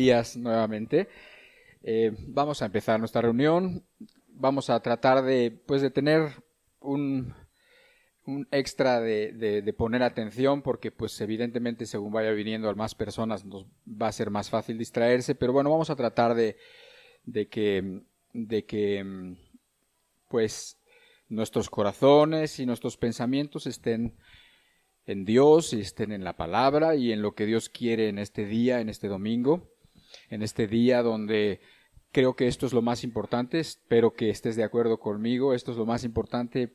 días nuevamente. Vamos a empezar nuestra reunión. Vamos a tratar de tener un extra de poner atención, porque pues evidentemente según vaya viniendo a más personas nos va a ser más fácil distraerse, pero bueno, vamos a tratar de que pues nuestros corazones y nuestros pensamientos estén en Dios y estén en la palabra y en lo que Dios quiere en este día, en este domingo, en este día donde creo que esto es lo más importante. Espero que estés de acuerdo conmigo. Esto es lo más importante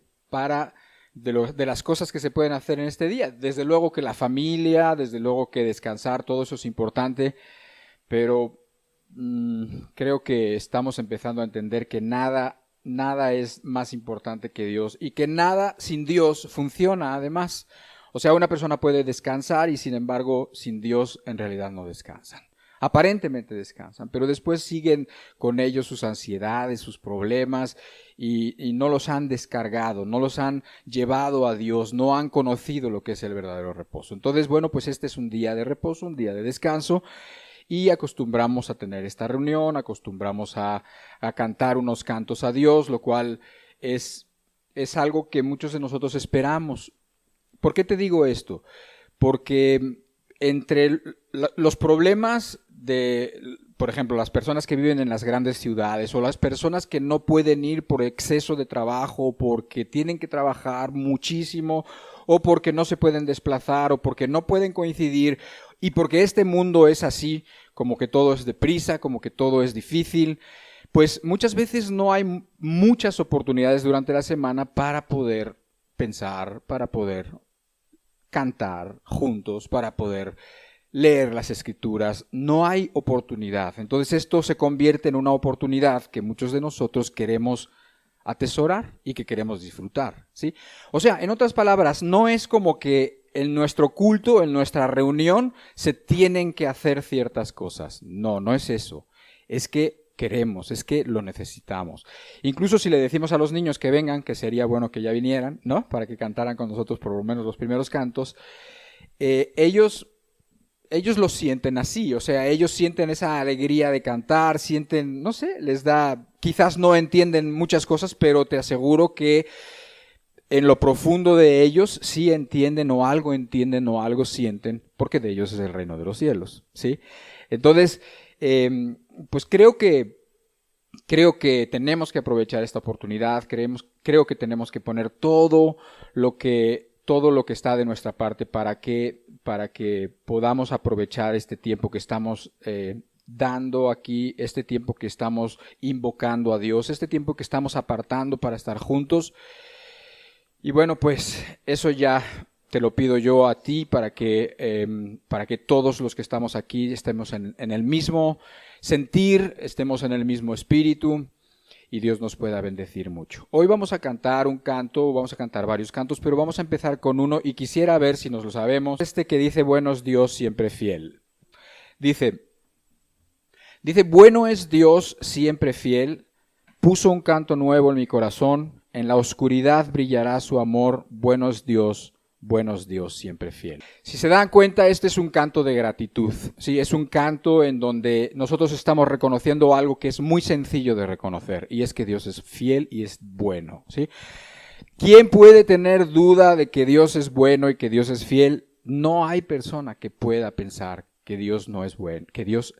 de las cosas que se pueden hacer en este día. Desde luego que la familia, desde luego que descansar, todo eso es importante, pero creo que estamos empezando a entender que nada es más importante que Dios y que nada sin Dios funciona además. O sea, una persona puede descansar y sin embargo sin Dios en realidad no descansan. Aparentemente descansan, pero después siguen con ellos sus ansiedades, sus problemas y no los han descargado, no los han llevado a Dios, no han conocido lo que es el verdadero reposo. Entonces, bueno, pues este es un día de reposo, un día de descanso. Y acostumbramos a tener esta reunión, acostumbramos a cantar unos cantos a Dios, lo cual es algo que muchos de nosotros esperamos. ¿Por qué te digo esto? Porque entre los problemas por ejemplo, las personas que viven en las grandes ciudades o las personas que no pueden ir por exceso de trabajo, porque tienen que trabajar muchísimo o porque no se pueden desplazar o porque no pueden coincidir y porque este mundo es así, como que todo es deprisa, como que todo es difícil, pues muchas veces no hay muchas oportunidades durante la semana para poder pensar, para poder cantar juntos, para poder leer las escrituras. No hay oportunidad. Entonces esto se convierte en una oportunidad que muchos de nosotros queremos atesorar y que queremos disfrutar, ¿sí? O sea, en otras palabras, no es como que en nuestro culto, en nuestra reunión, se tienen que hacer ciertas cosas. No es eso. Es que queremos, es que lo necesitamos. Incluso si le decimos a los niños que vengan, que sería bueno que ya vinieran, ¿no? Para que cantaran con nosotros por lo menos los primeros cantos, ellos lo sienten así, o sea, ellos sienten esa alegría de cantar, sienten, no sé, les da, quizás no entienden muchas cosas, pero te aseguro que en lo profundo de ellos sí entienden o algo sienten, porque de ellos es el reino de los cielos, ¿sí? Entonces, pues creo que tenemos que aprovechar esta oportunidad, creo que tenemos que poner todo lo que está de nuestra parte para que podamos aprovechar este tiempo que estamos dando aquí, este tiempo que estamos invocando a Dios, este tiempo que estamos apartando para estar juntos. Y bueno, pues eso ya te lo pido yo a ti para que todos los que estamos aquí estemos en el mismo sentir, estemos en el mismo espíritu y Dios nos pueda bendecir mucho. Hoy vamos a cantar un canto, vamos a cantar varios cantos, pero vamos a empezar con uno y quisiera ver si nos lo sabemos. Este que dice, bueno es Dios siempre fiel. Dice, bueno es Dios siempre fiel, puso un canto nuevo en mi corazón, en la oscuridad brillará su amor, bueno es Dios siempre fiel. Si se dan cuenta, este es un canto de gratitud, ¿sí? Es un canto en donde nosotros estamos reconociendo algo que es muy sencillo de reconocer, y es que Dios es fiel y es bueno, ¿sí? ¿Quién puede tener duda de que Dios es bueno y que Dios es fiel? No hay persona que pueda pensar que Dios no es bueno, que Dios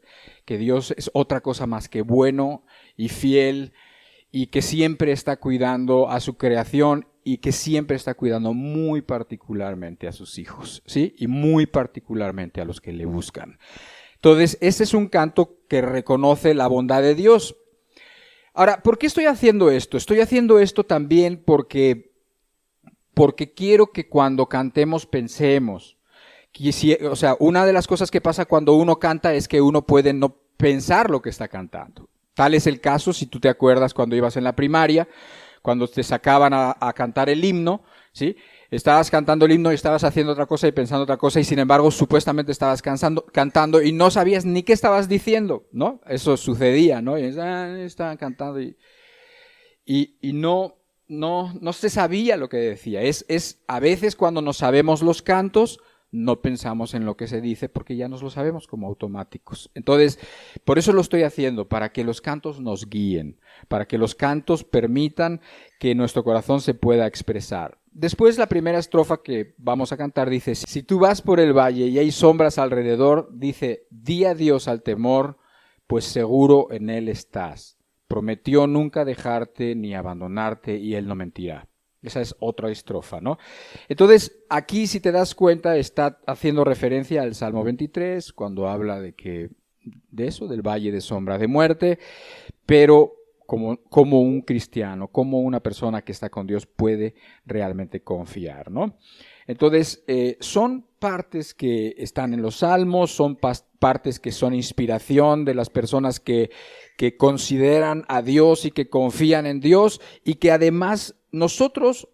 es otra cosa más que bueno y fiel, y que siempre está cuidando a su creación y que siempre está cuidando muy particularmente a sus hijos, ¿sí? Y muy particularmente a los que le buscan. Entonces, ese es un canto que reconoce la bondad de Dios. Ahora, ¿por qué estoy haciendo esto? Estoy haciendo esto también porque quiero que cuando cantemos pensemos. O sea, una de las cosas que pasa cuando uno canta es que uno puede no pensar lo que está cantando. Tal es el caso, si tú te acuerdas, cuando ibas en la primaria, cuando te sacaban a cantar el himno, ¿sí? Estabas cantando el himno y estabas haciendo otra cosa y pensando otra cosa y sin embargo supuestamente estabas cantando y no sabías ni qué estabas diciendo, ¿no? Eso sucedía, ¿no? Y estaban cantando y no se sabía lo que decía. Es a veces cuando no sabemos los cantos, no pensamos en lo que se dice porque ya nos lo sabemos como automáticos. Entonces, por eso lo estoy haciendo, para que los cantos nos guíen, para que los cantos permitan que nuestro corazón se pueda expresar. Después, la primera estrofa que vamos a cantar dice: si tú vas por el valle y hay sombras alrededor, dice, di adiós al temor, pues seguro en él estás. Prometió nunca dejarte ni abandonarte y él no mentirá. Esa es otra estrofa, ¿no? Entonces, aquí, si te das cuenta, está haciendo referencia al Salmo 23, cuando habla de eso, del valle de sombra de muerte, pero como un cristiano, como una persona que está con Dios puede realmente confiar, ¿no? Entonces, son partes que están en los salmos, son partes que son inspiración de las personas que consideran a Dios y que confían en Dios, y que además nosotros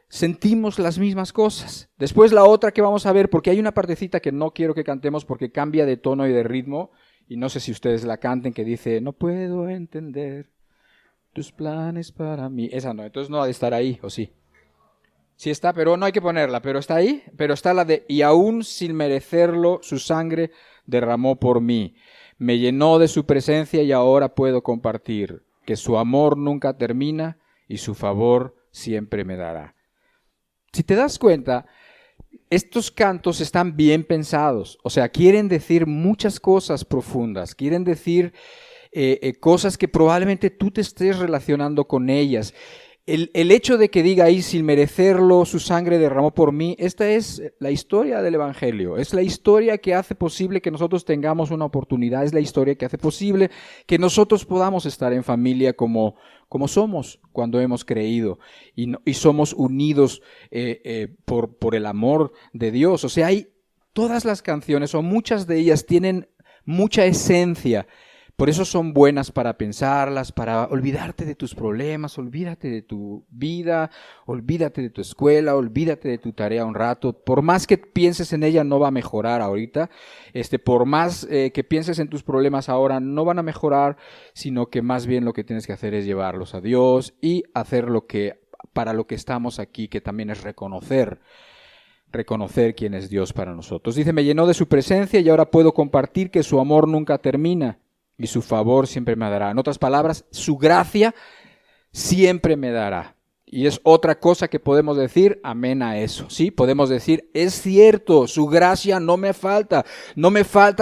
sentimos las mismas cosas. Después la otra que vamos a ver, porque hay una partecita que no quiero que cantemos porque cambia de tono y de ritmo, y no sé si ustedes la canten, que dice, no puedo entender tus planes para mí. Esa no, entonces no ha de estar ahí, ¿o sí? Sí está, pero no hay que ponerla, pero está ahí, pero está la de, y aún sin merecerlo, su sangre derramó por mí. Me llenó de su presencia y ahora puedo compartir, que su amor nunca termina y su favor siempre me dará. Si te das cuenta, estos cantos están bien pensados, o sea, quieren decir muchas cosas profundas, quieren decir cosas que probablemente tú te estés relacionando con ellas. El hecho de que diga ahí, sin merecerlo, su sangre derramó por mí, esta es la historia del Evangelio, es la historia que hace posible que nosotros tengamos una oportunidad, es la historia que hace posible que nosotros podamos estar en familia como somos cuando hemos creído y somos unidos por el amor de Dios. O sea, todas las canciones, o muchas de ellas, tienen mucha esencia. Por eso son buenas para pensarlas, para olvidarte de tus problemas, olvídate de tu vida, olvídate de tu escuela, olvídate de tu tarea un rato. Por más que pienses en ella, no va a mejorar ahorita. Por más que pienses en tus problemas ahora, no van a mejorar, sino que más bien lo que tienes que hacer es llevarlos a Dios y hacer para lo que estamos aquí, que también es reconocer quién es Dios para nosotros. Dice, me llenó de su presencia y ahora puedo compartir que su amor nunca termina y su favor siempre me dará. En otras palabras, su gracia siempre me dará. Y es otra cosa que podemos decir, amén a eso, ¿sí? Podemos decir, es cierto, su gracia no me falta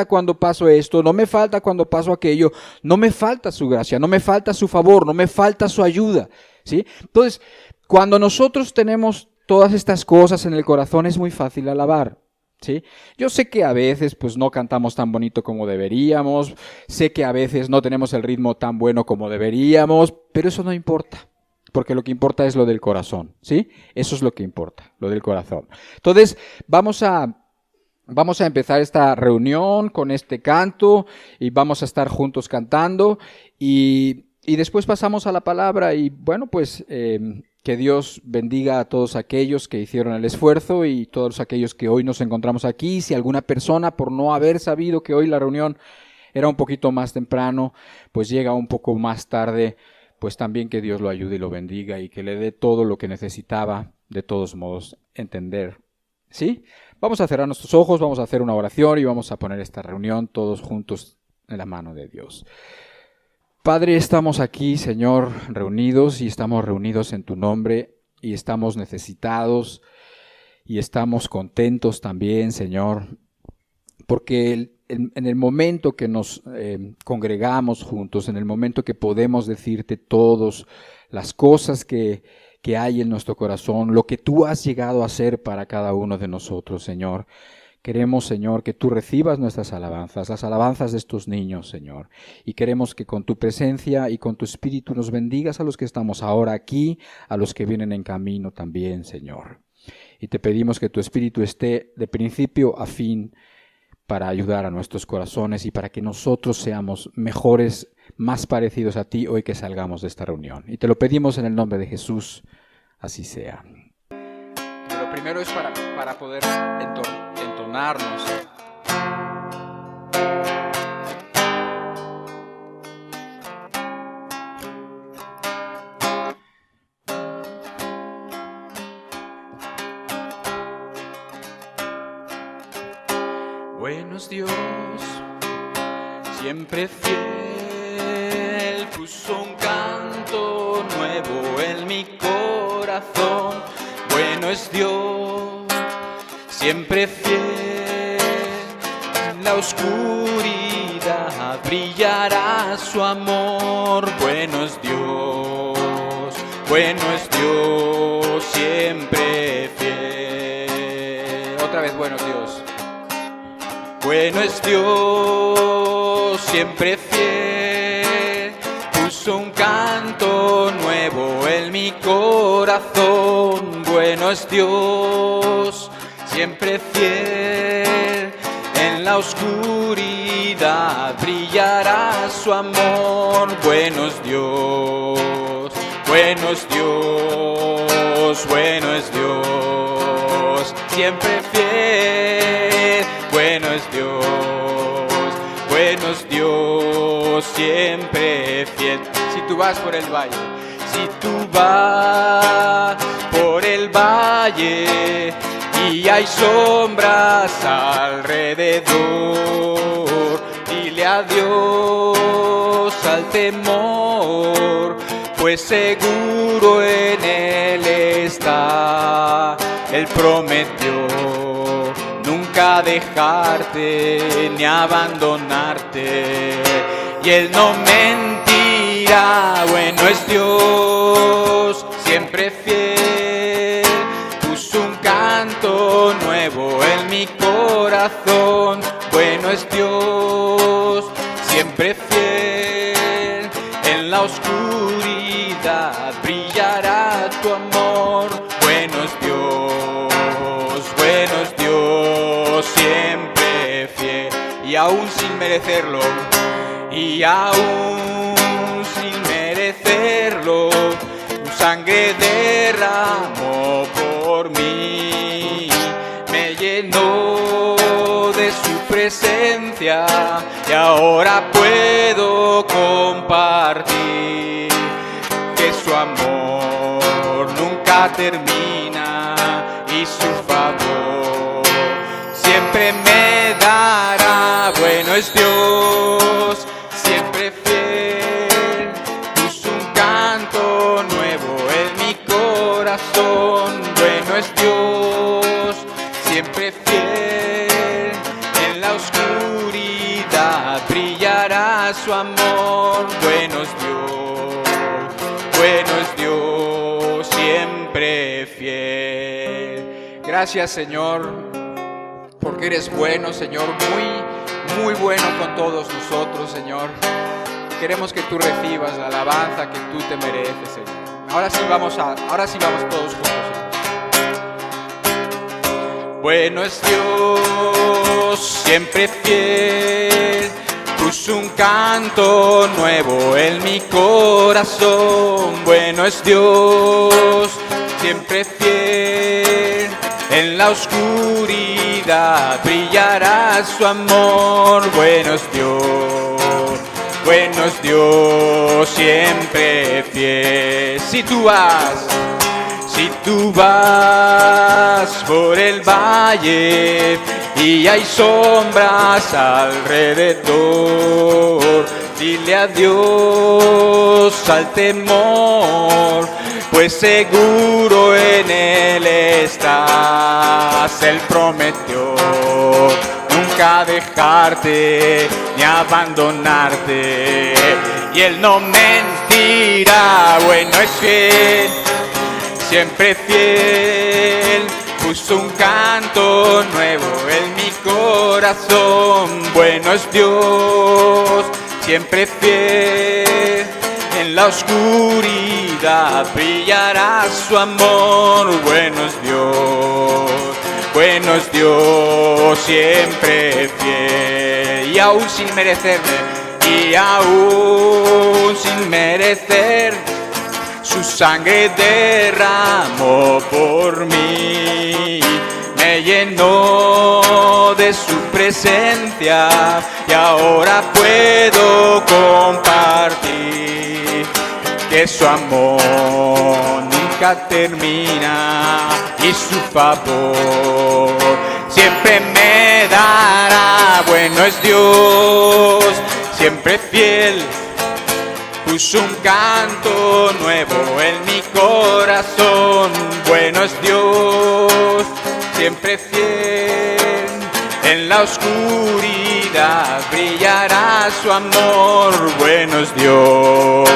cuando paso esto, no me falta cuando paso aquello, no me falta su gracia, no me falta su favor, no me falta su ayuda, ¿sí? Entonces, cuando nosotros tenemos todas estas cosas en el corazón, es muy fácil alabar. ¿Sí? Yo sé que a veces pues no cantamos tan bonito como deberíamos, sé que a veces no tenemos el ritmo tan bueno como deberíamos, pero eso no importa, porque lo que importa es lo del corazón, ¿sí? Eso es lo que importa, lo del corazón. Entonces, vamos a empezar esta reunión con este canto y vamos a estar juntos cantando y después pasamos a la palabra y bueno, pues que Dios bendiga a todos aquellos que hicieron el esfuerzo y todos aquellos que hoy nos encontramos aquí. Si alguna persona, por no haber sabido que hoy la reunión era un poquito más temprano, pues llega un poco más tarde, pues también que Dios lo ayude y lo bendiga y que le dé todo lo que necesitaba, de todos modos, entender. ¿Sí? Vamos a cerrar nuestros ojos, vamos a hacer una oración y vamos a poner esta reunión todos juntos en la mano de Dios. Padre, estamos aquí, Señor, reunidos y estamos reunidos en tu nombre y estamos necesitados y estamos contentos también, Señor, porque en el momento que nos congregamos juntos, en el momento que podemos decirte todas las cosas que hay en nuestro corazón, lo que tú has llegado a hacer para cada uno de nosotros, Señor. Queremos, Señor, que tú recibas nuestras alabanzas, las alabanzas de estos niños, Señor. Y queremos que con tu presencia y con tu espíritu nos bendigas a los que estamos ahora aquí, a los que vienen en camino también, Señor. Y te pedimos que tu espíritu esté de principio a fin para ayudar a nuestros corazones y para que nosotros seamos mejores, más parecidos a ti hoy que salgamos de esta reunión. Y te lo pedimos en el nombre de Jesús, así sea. Lo primero es para poder entonarnos. Bueno es Dios, siempre fiel, puso un canto nuevo en mi corazón. Bueno es Dios, siempre fiel, en la oscuridad brillará su amor. Bueno es Dios, siempre fiel. Otra vez, bueno es Dios. Bueno es Dios, siempre fiel, puso un canto nuevo en mi corazón. Bueno es Dios, siempre fiel, en la oscuridad brillará su amor. Bueno es Dios, bueno es Dios, bueno es Dios, siempre fiel. Bueno es Dios, siempre fiel. Si tú vas por el valle, si tú vas por el valle y hay sombras alrededor, dile adiós al temor, pues seguro en Él está. Él prometió nunca dejarte ni abandonarte, y Él no mentirá. Bueno es Dios, siempre fiel, puso un canto nuevo en mi corazón. Bueno es Dios, siempre fiel, en la oscuridad brillará tu amor. Bueno es Dios, siempre fiel, y aún sin merecerlo, y aún sin merecerlo, su sangre derramó por mí, me llenó de su presencia, y ahora puedo compartir que su amor nunca termina y su favor siempre me dará. Bueno es Dios, siempre fiel, puso un canto nuevo en mi corazón. Bueno es Dios, siempre fiel, en la oscuridad brillará su amor. Bueno es Dios, siempre fiel. Gracias, Señor, porque eres bueno, Señor, muy bueno con todos nosotros, Señor. Queremos que tú recibas la alabanza que tú te mereces, Señor. Ahora sí vamos todos juntos, Señor. Bueno es Dios, siempre fiel, puso un canto nuevo en mi corazón. Bueno es Dios, siempre fiel, en la oscuridad brillará su amor. Bueno es Dios, siempre fiel. Si tú vas por el valle y hay sombras alrededor, dile adiós al temor, pues seguro en Él estás. Él prometió nunca dejarte ni abandonarte, y Él no mentirá. Bueno es fiel, siempre fiel, puso un canto nuevo en mi corazón. Bueno es Dios, siempre fiel, en la oscuridad brillará su amor. Bueno es Dios, siempre fiel, y aún sin merecer, su sangre derramó por mí, me llenó de su presencia, y ahora puedo compartir que su amor nunca termina y su favor siempre me dará. Bueno es Dios, siempre fiel. Puso un canto nuevo en mi corazón. Bueno es Dios, siempre fiel. En la oscuridad brillará su amor. Bueno es Dios,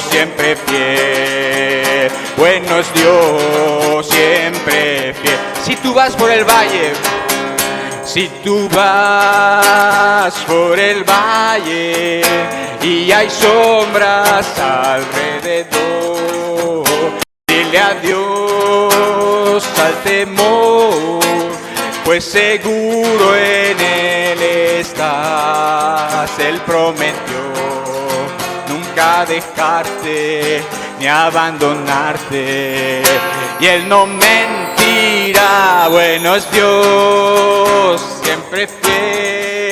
siempre fiel. Bueno es Dios, siempre fiel. Si tú vas por el valle, si tú vas por el valle y hay sombras alrededor, dile adiós al temor, pues seguro en Él estás. Él prometió nunca dejarte ni abandonarte, y Él no mentirá. Bueno es Dios, siempre fiel.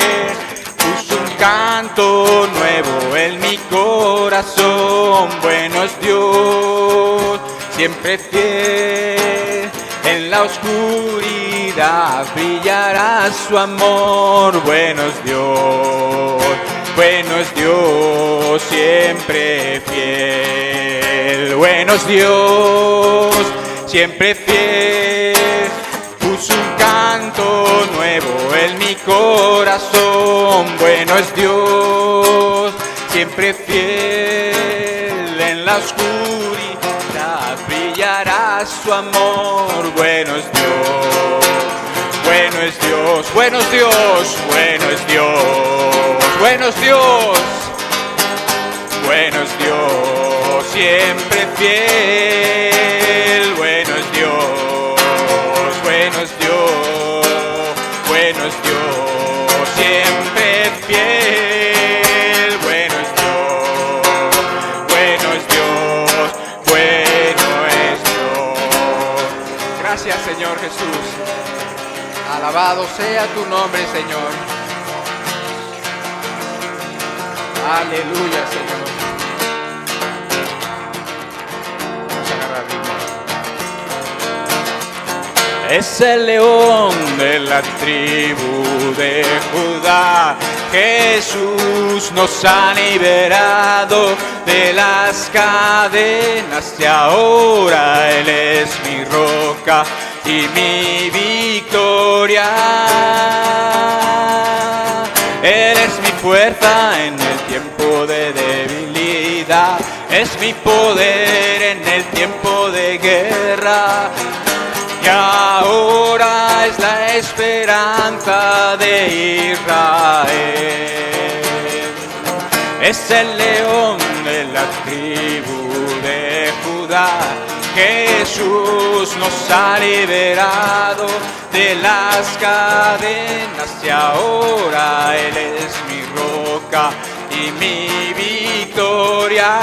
Puso un canto nuevo en mi corazón. Bueno es Dios, siempre fiel. En la oscuridad brillará su amor. Bueno es Dios, siempre fiel. Bueno es Dios, siempre fiel. Puso un canto nuevo en mi corazón. Bueno es Dios, siempre fiel. En la oscuridad brillará su amor. Bueno es Dios, bueno es Dios, bueno es Dios, bueno es Dios, bueno es Dios, bueno es Dios, siempre fiel. Bueno es Dios, bueno es Dios, bueno es Dios, siempre fiel. Bueno es Dios, bueno es Dios, bueno es Dios. Gracias, Señor Jesús. Alabado sea tu nombre, Señor. Aleluya, Señor. Vamos a agarrar ritmo. Es el león de la tribu de Judá. Jesús nos ha liberado de las cadenas y ahora Él es mi roca y mi victoria. Él es mi fuerza en el tiempo de debilidad, es mi poder en el tiempo de guerra, y ahora es la esperanza de Israel. Es el león de la tribu de Judá. Jesús nos ha liberado de las cadenas y ahora Él es mi roca y mi victoria.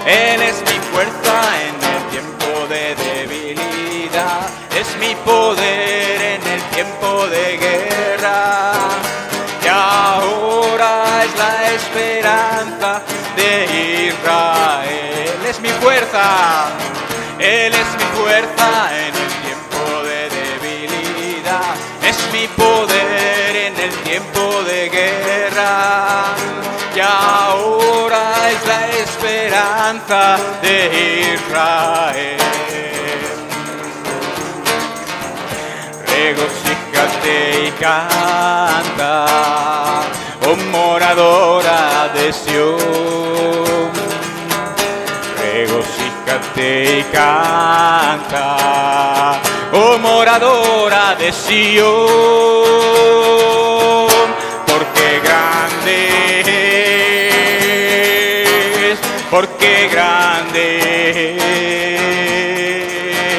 Él es mi fuerza en el tiempo de debilidad, es mi poder en el tiempo de guerra, y ahora es la esperanza de Israel. Es mi fuerza, Él es mi fuerza en el tiempo de debilidad, es mi poder en el tiempo de guerra, y ahora es la esperanza de Israel. Regocíjate y canta, oh moradora de Sión. Regocíjate y canta, oh moradora de Sión, porque grande es, porque grande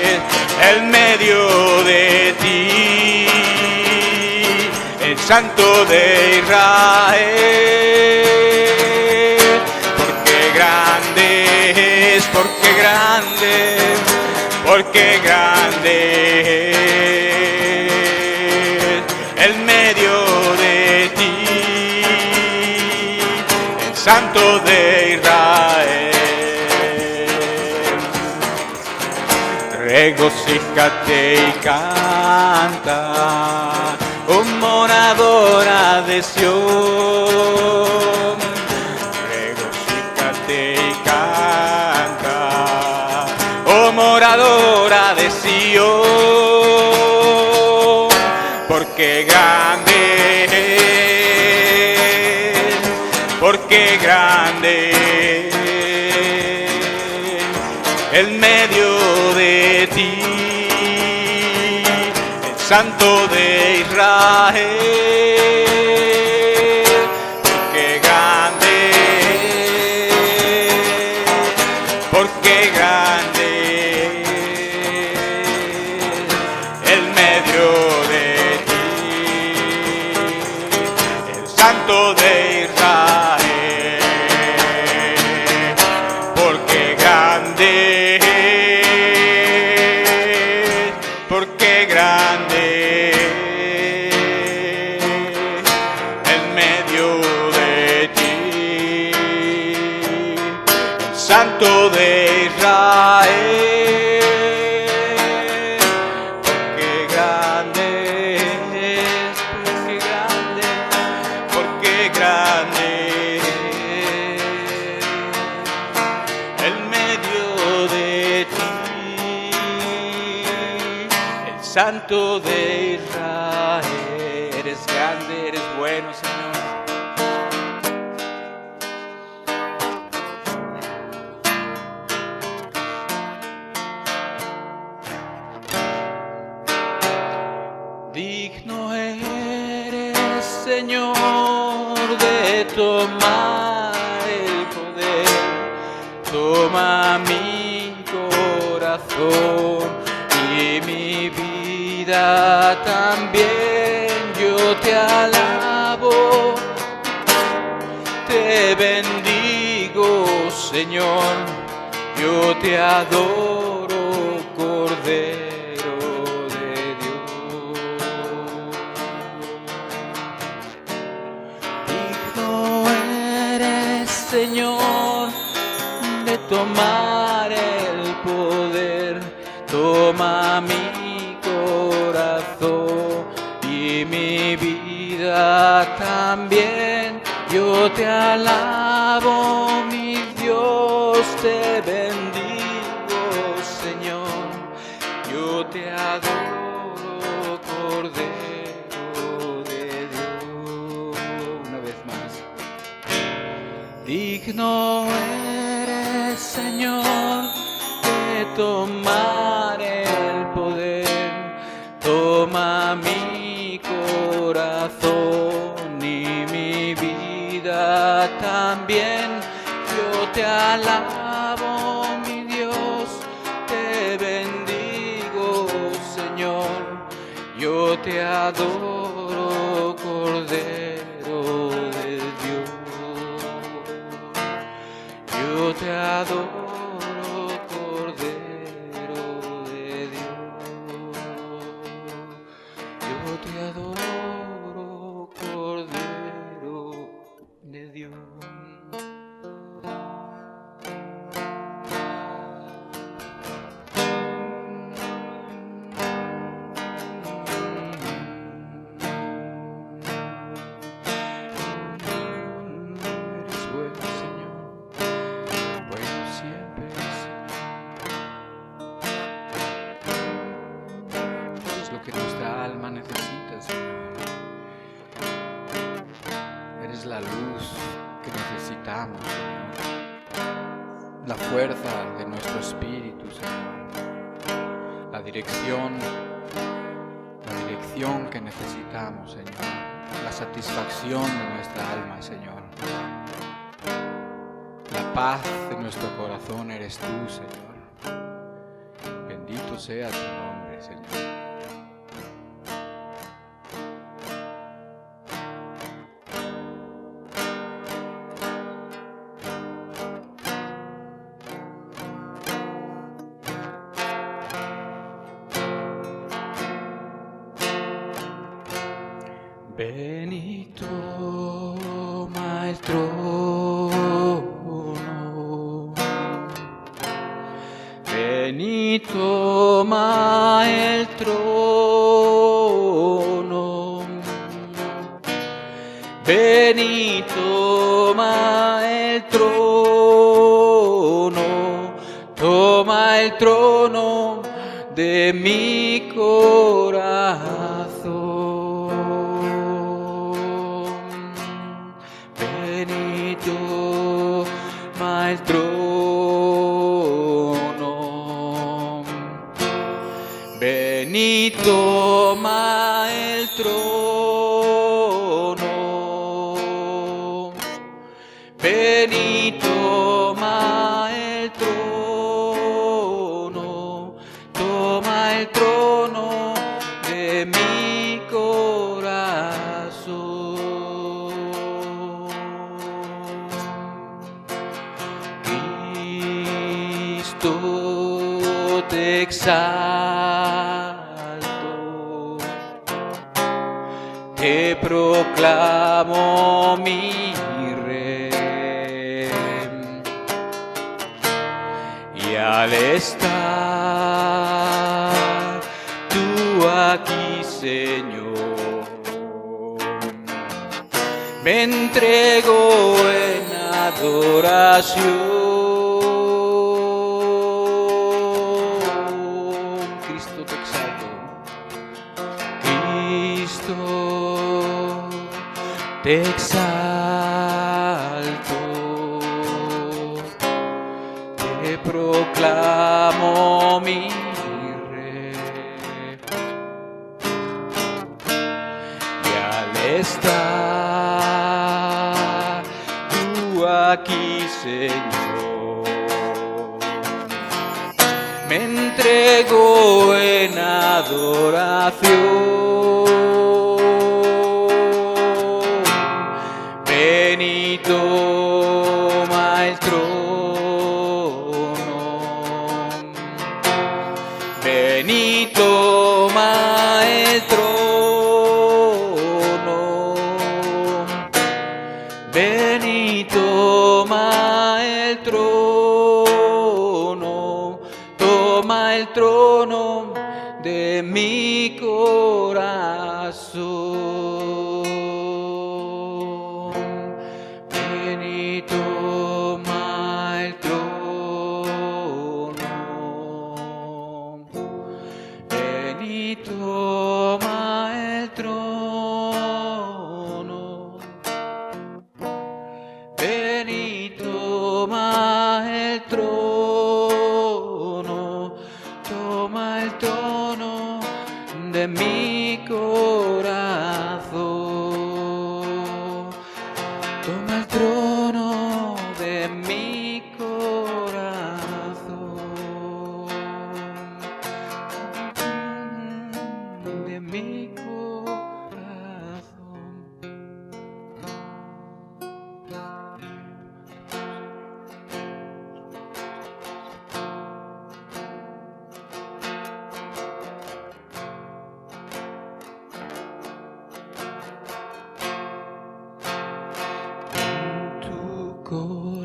es el medio de ti, el Santo de Israel, porque grande es, porque grande, porque grande es el medio de ti, el Santo de Israel. Regocíjate y canta, oh moradora de Sión. Regocíjate y canta, oh moradora de Sión, porque grande es, porque grande en medio de ti, el Santo de Israel, porque grande, porque grande, en medio de ti, el Santo de Israel, porque grande. Porque grande en medio de ti, el Santo de Israel, porque grande es, porque grande, porque grande en medio de ti, Santo de Israel. Eres grande, eres bueno, Señor. Digno eres, Señor, de tomar el poder. Toma mi corazón y mi vida también, yo te alabo, te bendigo, Señor, yo te adoro, Cordero de Dios. Digno eres, Señor, de tomar el poder, toma mi corazón y mi vida también, yo te alabo, mi Dios, te bendigo, Señor, yo te adoro, Cordero de Dios. Una vez más. Digno eres, Señor, de tomar el poder, toma mi corazón y mi vida también, yo te alabo, mi Dios, te bendigo, Señor, yo te adoro, Cordero de Dios, yo te adoro. Que nuestra alma necesita, Señor. Eres la luz que necesitamos, Señor. La fuerza de nuestro espíritu, Señor. La dirección que necesitamos, Señor. La satisfacción de nuestra alma, Señor. La paz de nuestro corazón eres tú, Señor. Bendito sea tu nombre, Señor. Ven y toma el trono, ven y toma toma el trono de mi corazón. Ven y toma el trono. Ven y toma el trono. Ven y toma el trono. Toma el trono de mi corazón. Cristo, te exalto, te proclamo mi Rey, y al estar tú aquí, Señor, me entrego en adoración. Cristo, te exalto. Cristo, te exalto, te proclamo mi Rey, y al estar tú aquí, Señor, me entrego en adoración. Ven y toma el trono. Ven y toma el trono. Ven y toma el trono. Toma el trono de mi corazón. Ven y toma el trono. Ven y toma el trono. Ven y toma el trono. Toma el trono de mi corazón. Toma el trono de mi corazón. De mi corazón.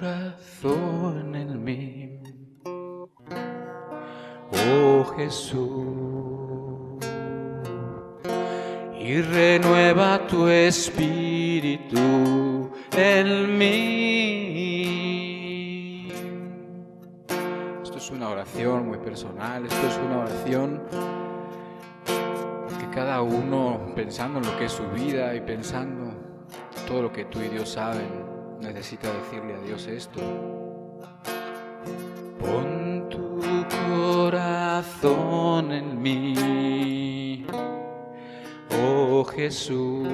Corazón en mí, oh Jesús, y renueva tu espíritu en mí. Esto es una oración muy personal, esto es una oración que cada uno, pensando en lo que es su vida y pensando todo lo que tú y Dios saben, necesita decirle a Dios esto. Pon tu corazón en mí, oh Jesús,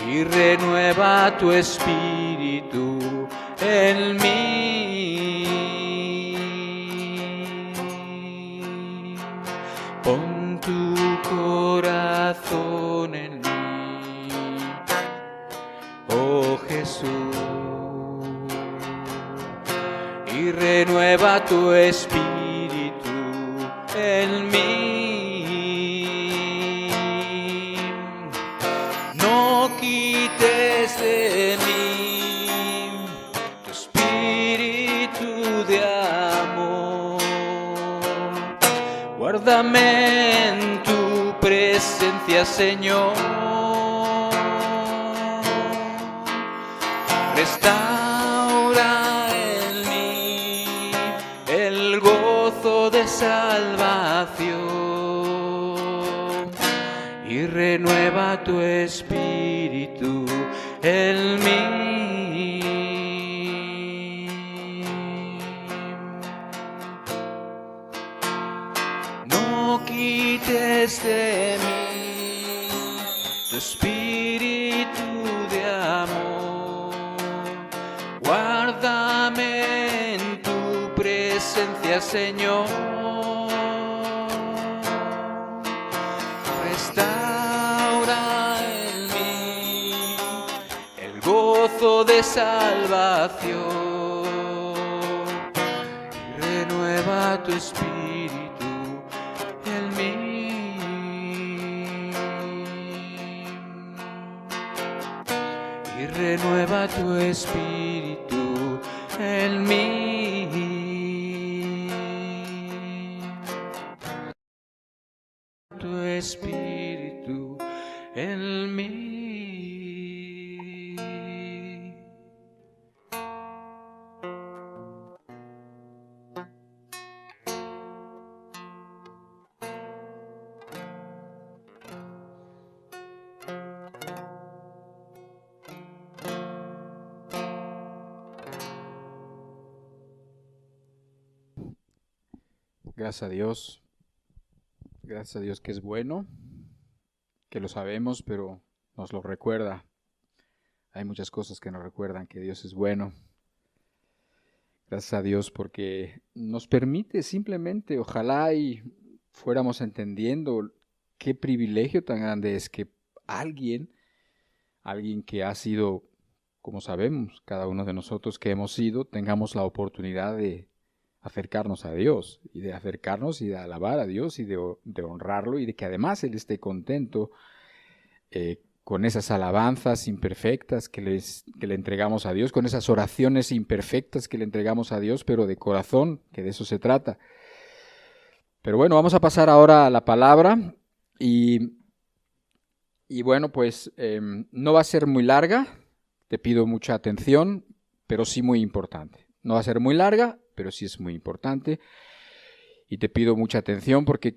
y renueva tu espíritu en mí. Pon tu corazón en mí, oh Jesús, y renueva tu espíritu en mí. No quites de mí tu espíritu de amor. Guárdame en tu presencia, Señor. Restaura en mí el gozo de salvación y renueva tu espíritu en mí. No quites de mí tu espíritu de amor, guárdame en tu presencia, Señor. Restaura en mí el gozo de salvación y renueva tu espíritu en mí. Y renueva tu espíritu en mí. Tu espíritu en mí. Gracias a Dios. Gracias a Dios que es bueno, que lo sabemos, pero nos lo recuerda. Hay muchas cosas que nos recuerdan que Dios es bueno. Gracias a Dios porque nos permite simplemente, ojalá y fuéramos entendiendo qué privilegio tan grande es que alguien que ha sido, como sabemos, cada uno de nosotros que hemos sido, tengamos la oportunidad de acercarnos a Dios y de acercarnos y de alabar a Dios y de honrarlo y de que además Él esté contento con esas alabanzas imperfectas que le entregamos a Dios, con esas oraciones imperfectas que le entregamos a Dios, pero de corazón, que de eso se trata. Pero bueno, vamos a pasar ahora a la palabra y bueno, pues no va a ser muy larga, te pido mucha atención, pero sí muy importante. No va a ser muy larga, pero sí es muy importante y te pido mucha atención porque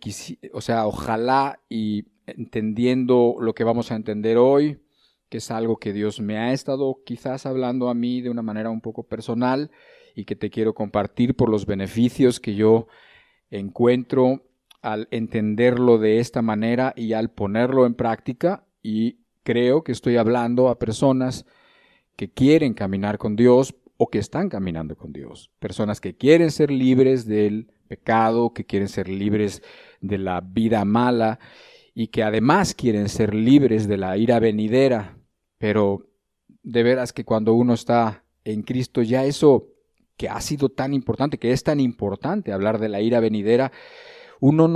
ojalá y entendiendo lo que vamos a entender hoy, que es algo que Dios me ha estado quizás hablando a mí de una manera un poco personal y que te quiero compartir por los beneficios que yo encuentro al entenderlo de esta manera y al ponerlo en práctica, y creo que estoy hablando a personas que quieren caminar con Dios o que están caminando con Dios, personas que quieren ser libres del pecado, que quieren ser libres de la vida mala y que además quieren ser libres de la ira venidera. Pero de veras que cuando uno está en Cristo, ya eso que ha sido tan importante, que es tan importante hablar de la ira venidera, uno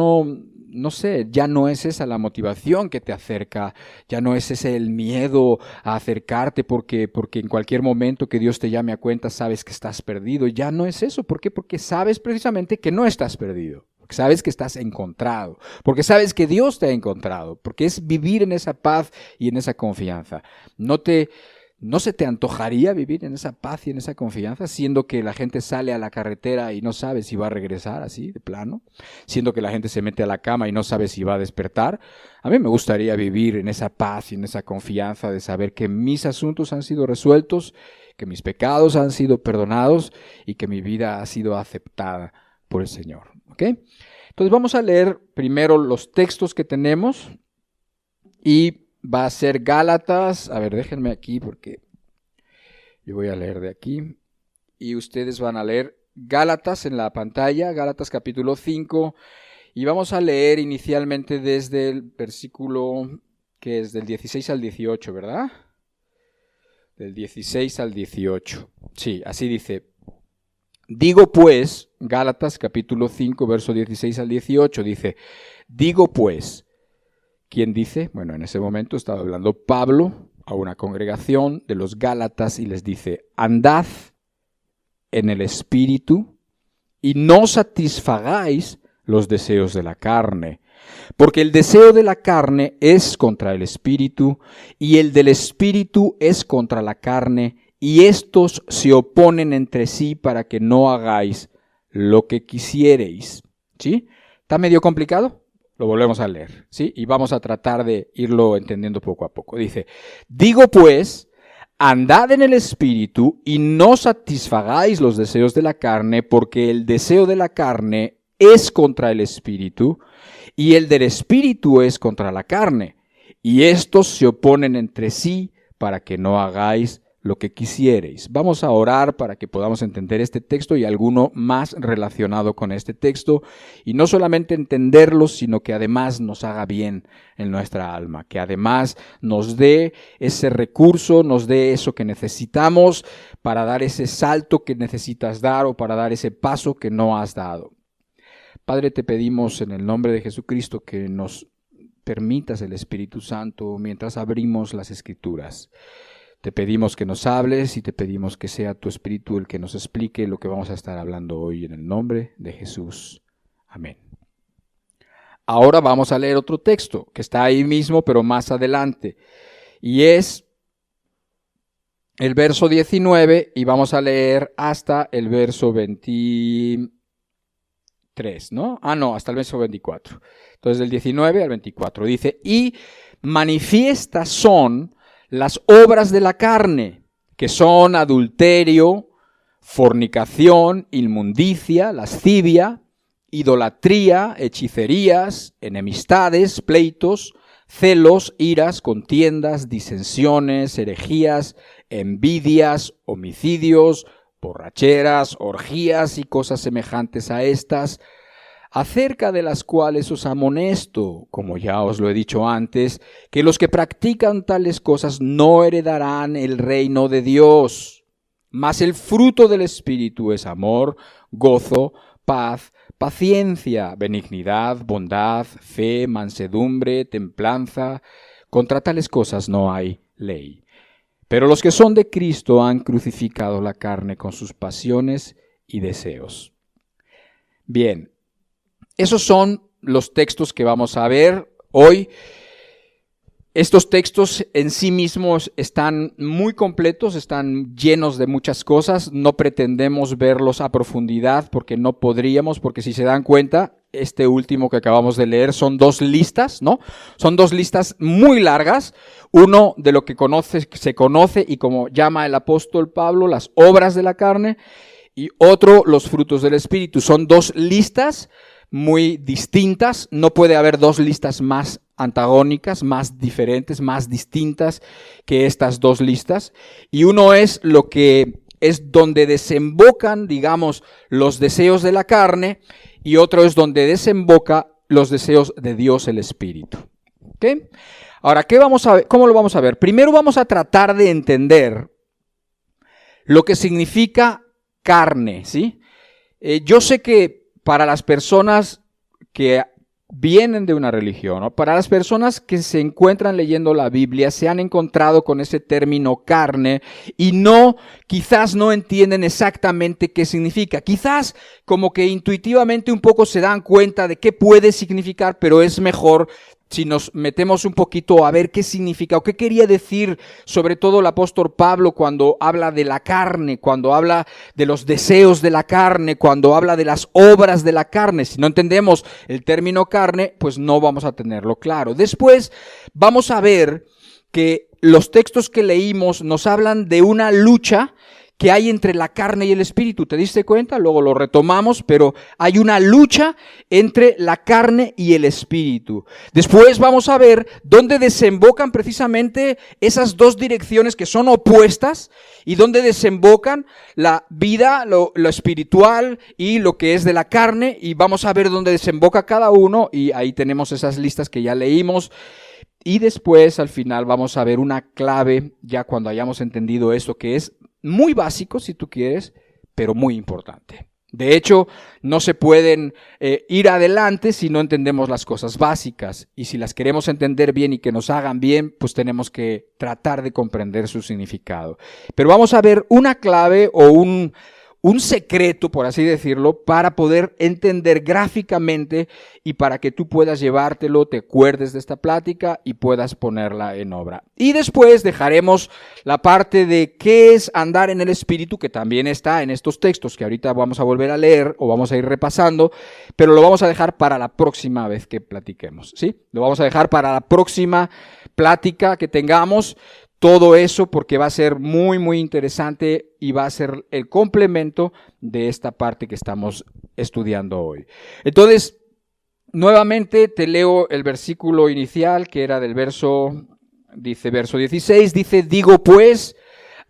no sé, ya no es esa la motivación que te acerca, ya no es ese el miedo a acercarte porque en cualquier momento que Dios te llame a cuenta sabes que estás perdido, ya no es eso. ¿Por qué? Porque sabes precisamente que no estás perdido, porque sabes que estás encontrado, porque sabes que Dios te ha encontrado, porque es vivir en esa paz y en esa confianza. ¿No se te antojaría vivir en esa paz y en esa confianza, siendo que la gente sale a la carretera y no sabe si va a regresar así, de plano? Siendo que la gente se mete a la cama y no sabe si va a despertar. A mí me gustaría vivir en esa paz y en esa confianza de saber que mis asuntos han sido resueltos, que mis pecados han sido perdonados y que mi vida ha sido aceptada por el Señor. ¿Ok? Entonces vamos a leer primero los textos que tenemos y va a ser Gálatas, a ver, déjenme aquí porque yo voy a leer de aquí y ustedes van a leer Gálatas en la pantalla, Gálatas capítulo 5, y vamos a leer inicialmente desde el versículo que es del 16 al 18, ¿verdad? Del 16 al 18, sí, así dice. Digo pues, Gálatas capítulo 5, verso 16 al 18, dice, digo pues, ¿quién dice? Bueno, en ese momento estaba hablando Pablo a una congregación de los Gálatas y les dice, andad en el Espíritu y no satisfagáis los deseos de la carne, porque el deseo de la carne es contra el Espíritu y el del Espíritu es contra la carne y estos se oponen entre sí para que no hagáis lo que quisiereis. ¿Sí? ¿Está medio complicado? Lo volvemos a leer, ¿sí? Y vamos a tratar de irlo entendiendo poco a poco. Dice, digo pues, andad en el Espíritu y no satisfagáis los deseos de la carne, porque el deseo de la carne es contra el Espíritu y el del Espíritu es contra la carne. Y estos se oponen entre sí para que no hagáis lo que quisiereis. Vamos a orar para que podamos entender este texto y alguno más relacionado con este texto, y no solamente entenderlo, sino que además nos haga bien en nuestra alma, que además nos dé ese recurso, nos dé eso que necesitamos para dar ese salto que necesitas dar o para dar ese paso que no has dado. Padre, te pedimos en el nombre de Jesucristo que nos permitas el Espíritu Santo mientras abrimos las Escrituras. Te pedimos que nos hables y te pedimos que sea tu Espíritu el que nos explique lo que vamos a estar hablando hoy en el nombre de Jesús. Amén. Ahora vamos a leer otro texto que está ahí mismo, pero más adelante. Y es el verso 19 y vamos a leer hasta el verso 23, ¿no? Hasta el verso 24. Entonces, del 19 al 24 dice, y manifiestas son las obras de la carne, que son adulterio, fornicación, inmundicia, lascivia, idolatría, hechicerías, enemistades, pleitos, celos, iras, contiendas, disensiones, herejías, envidias, homicidios, borracheras, orgías y cosas semejantes a estas, acerca de las cuales os amonesto, como ya os lo he dicho antes, que los que practican tales cosas no heredarán el reino de Dios. Mas el fruto del Espíritu es amor, gozo, paz, paciencia, benignidad, bondad, fe, mansedumbre, templanza. Contra tales cosas no hay ley. Pero los que son de Cristo han crucificado la carne con sus pasiones y deseos. Bien. Esos son los textos que vamos a ver hoy. Estos textos en sí mismos están muy completos, están llenos de muchas cosas. No pretendemos verlos a profundidad porque no podríamos, porque si se dan cuenta, este último que acabamos de leer son dos listas, ¿no? Son dos listas muy largas. Uno de lo que se conoce y como llama el apóstol Pablo, las obras de la carne, y otro, los frutos del Espíritu. Son dos listas muy distintas, no puede haber dos listas más antagónicas, más diferentes, más distintas que estas dos listas. Y uno es lo que es donde desembocan, digamos, los deseos de la carne, y otro es donde desemboca los deseos de Dios el Espíritu. ¿Okay? Ahora, ¿cómo lo vamos a ver? Primero vamos a tratar de entender lo que significa carne, ¿sí? Yo sé que para las personas que vienen de una religión, ¿no? Para las personas que se encuentran leyendo la Biblia, se han encontrado con ese término carne y quizás no entienden exactamente qué significa. Quizás como que intuitivamente un poco se dan cuenta de qué puede significar, pero es mejor si nos metemos un poquito a ver qué significa o qué quería decir, sobre todo el apóstol Pablo cuando habla de la carne, cuando habla de los deseos de la carne, cuando habla de las obras de la carne. Si no entendemos el término carne, pues no vamos a tenerlo claro. Después vamos a ver que los textos que leímos nos hablan de una lucha que hay entre la carne y el espíritu. ¿Te diste cuenta? Luego lo retomamos, pero hay una lucha entre la carne y el espíritu. Después vamos a ver dónde desembocan precisamente esas dos direcciones que son opuestas y dónde desembocan la vida, lo espiritual y lo que es de la carne, y vamos a ver dónde desemboca cada uno, y ahí tenemos esas listas que ya leímos. Y después, al final, vamos a ver una clave, ya cuando hayamos entendido esto, que es muy básico, si tú quieres, pero muy importante. De hecho, no se pueden ir adelante si no entendemos las cosas básicas. Y si las queremos entender bien y que nos hagan bien, pues tenemos que tratar de comprender su significado. Pero vamos a ver una clave o un secreto, por así decirlo, para poder entender gráficamente y para que tú puedas llevártelo, te acuerdes de esta plática y puedas ponerla en obra. Y después dejaremos la parte de qué es andar en el Espíritu, que también está en estos textos que ahorita vamos a volver a leer o vamos a ir repasando, pero lo vamos a dejar para la próxima vez que platiquemos, ¿sí? Lo vamos a dejar para la próxima plática que tengamos. Todo eso porque va a ser muy, muy interesante y va a ser el complemento de esta parte que estamos estudiando hoy. Entonces, nuevamente te leo el versículo inicial que era del verso 16, dice, digo pues,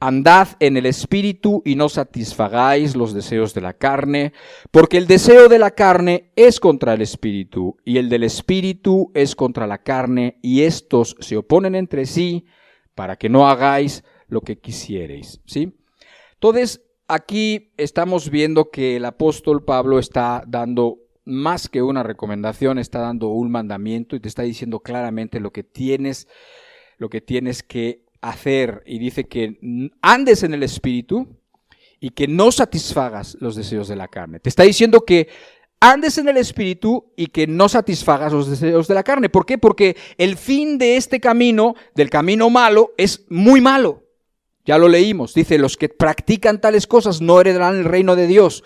andad en el Espíritu y no satisfagáis los deseos de la carne, porque el deseo de la carne es contra el Espíritu y el del Espíritu es contra la carne y estos se oponen entre sí, para que no hagáis lo que quisierais, ¿sí? Entonces, aquí estamos viendo que el apóstol Pablo está dando más que una recomendación, está dando un mandamiento y te está diciendo claramente lo que tienes que hacer. Y dice que andes en el Espíritu y que no satisfagas los deseos de la carne. Te está diciendo que andes en el Espíritu y que no satisfagas los deseos de la carne. ¿Por qué? Porque el fin de este camino, del camino malo, es muy malo. Ya lo leímos. Dice, los que practican tales cosas no heredarán el reino de Dios.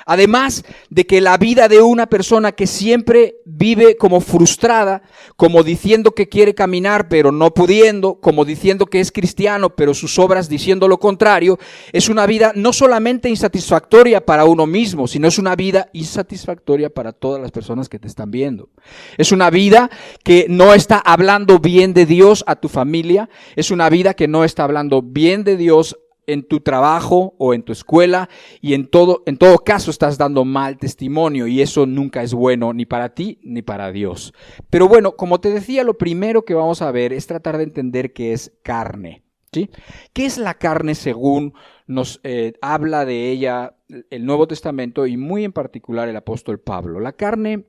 Además de que la vida de una persona que siempre vive como frustrada, como diciendo que quiere caminar pero no pudiendo, como diciendo que es cristiano pero sus obras diciendo lo contrario, es una vida no solamente insatisfactoria para uno mismo, sino es una vida insatisfactoria para todas las personas que te están viendo. Es una vida que no está hablando bien de Dios a tu familia, es una vida que no está hablando bien de Dios en tu trabajo o en tu escuela y en todo caso estás dando mal testimonio y eso nunca es bueno ni para ti ni para Dios. Pero bueno, como te decía, lo primero que vamos a ver es tratar de entender qué es carne, ¿sí? ¿Qué es la carne según nos habla de ella el Nuevo Testamento y muy en particular el apóstol Pablo? La carne,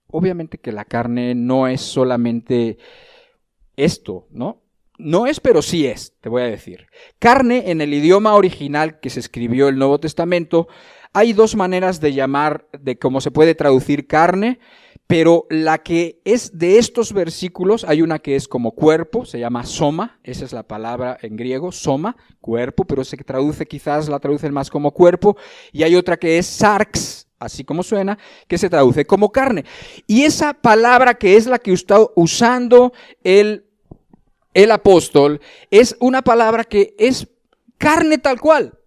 obviamente que la carne no es solamente esto, ¿no? No es, pero sí es, te voy a decir. Carne, en el idioma original que se escribió el Nuevo Testamento, hay dos maneras de llamar, de cómo se puede traducir carne, pero la que es de estos versículos, hay una que es como cuerpo, se llama soma, esa es la palabra en griego, soma, cuerpo, pero se traduce, quizás la traducen más como cuerpo, y hay otra que es sarx, así como suena, que se traduce como carne. Y esa palabra que es la que está usando el apóstol es una palabra que es carne tal cual.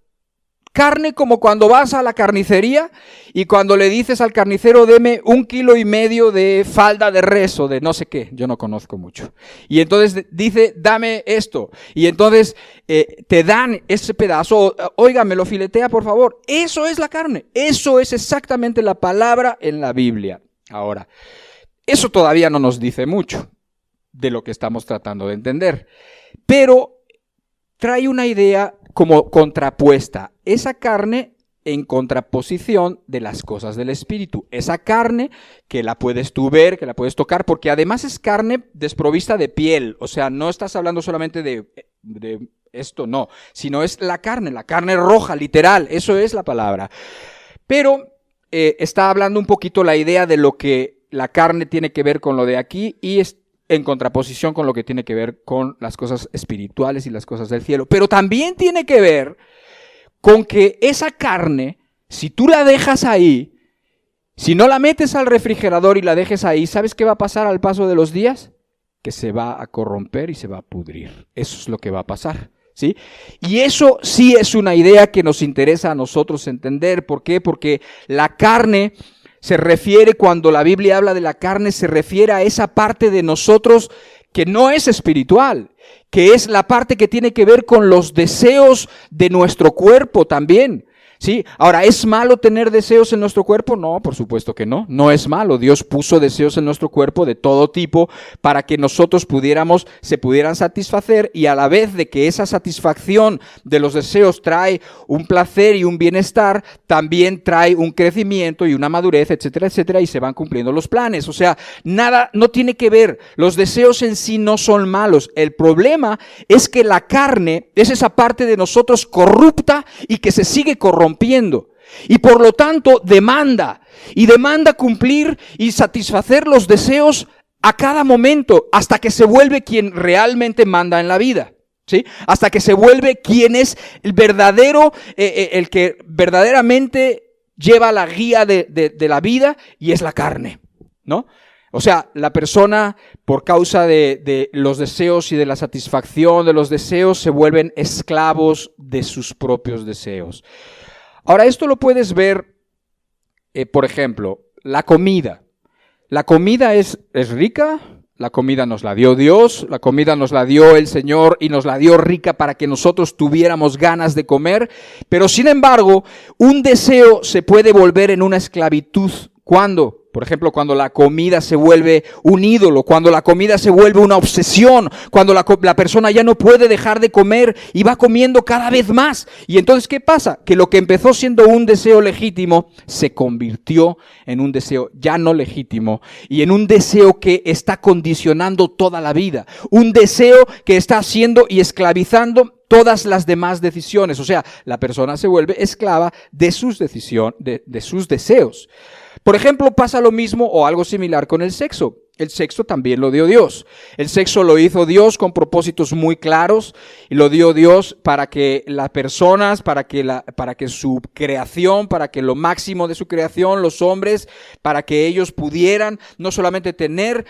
Carne como cuando vas a la carnicería y cuando le dices al carnicero, deme 1,5 kilos de falda de res o de no sé qué, yo no conozco mucho. Y entonces dice, dame esto. Y entonces te dan ese pedazo, oiga, me lo filetea por favor. Eso es la carne, eso es exactamente la palabra en la Biblia. Ahora, eso todavía no nos dice mucho de lo que estamos tratando de entender, pero trae una idea como contrapuesta, esa carne en contraposición de las cosas del Espíritu, esa carne que la puedes tú ver, que la puedes tocar, porque además es carne desprovista de piel, o sea, no estás hablando solamente de esto, no, sino es la carne roja, literal, eso es la palabra, pero está hablando un poquito la idea de lo que la carne tiene que ver con lo de aquí y en contraposición con lo que tiene que ver con las cosas espirituales y las cosas del cielo. Pero también tiene que ver con que esa carne, si tú la dejas ahí, si no la metes al refrigerador y la dejes ahí, ¿sabes qué va a pasar al paso de los días? Que se va a corromper y se va a pudrir. Eso es lo que va a pasar, ¿sí? Y eso sí es una idea que nos interesa a nosotros entender. ¿Por qué? Porque la carne se refiere, cuando la Biblia habla de la carne, se refiere a esa parte de nosotros que no es espiritual, que es la parte que tiene que ver con los deseos de nuestro cuerpo también. ¿Sí? Ahora, ¿es malo tener deseos en nuestro cuerpo? No, por supuesto que no, no es malo. Dios puso deseos en nuestro cuerpo de todo tipo para que nosotros se pudieran satisfacer, y a la vez de que esa satisfacción de los deseos trae un placer y un bienestar, también trae un crecimiento y una madurez, etcétera, etcétera, y se van cumpliendo los planes. O sea, nada, no tiene que ver, los deseos en sí no son malos. El problema es que la carne es esa parte de nosotros corrupta y que se sigue corrompiendo. Y por lo tanto demanda cumplir y satisfacer los deseos a cada momento, hasta que se vuelve quien realmente manda en la vida, ¿sí? Hasta que se vuelve quien es el verdadero, el que verdaderamente lleva la guía de la vida, y es la carne, ¿no? O sea, la persona, por causa de los deseos y de la satisfacción de los deseos, se vuelven esclavos de sus propios deseos. Ahora, esto lo puedes ver, por ejemplo, la comida. La comida es rica, la comida nos la dio Dios, la comida nos la dio el Señor y nos la dio rica para que nosotros tuviéramos ganas de comer, pero sin embargo, un deseo se puede volver en una esclavitud. ¿Cuándo? Por ejemplo, cuando la comida se vuelve un ídolo, cuando la comida se vuelve una obsesión, cuando la persona ya no puede dejar de comer y va comiendo cada vez más. Y entonces, ¿qué pasa? Que lo que empezó siendo un deseo legítimo se convirtió en un deseo ya no legítimo y en un deseo que está condicionando toda la vida. Un deseo que está haciendo y esclavizando todas las demás decisiones. O sea, la persona se vuelve esclava de sus decisiones, de sus deseos. Por ejemplo, pasa lo mismo o algo similar con el sexo. El sexo también lo dio Dios. El sexo lo hizo Dios con propósitos muy claros y lo dio Dios para que las personas, para que su creación, para que lo máximo de su creación, los hombres, para que ellos pudieran no solamente tener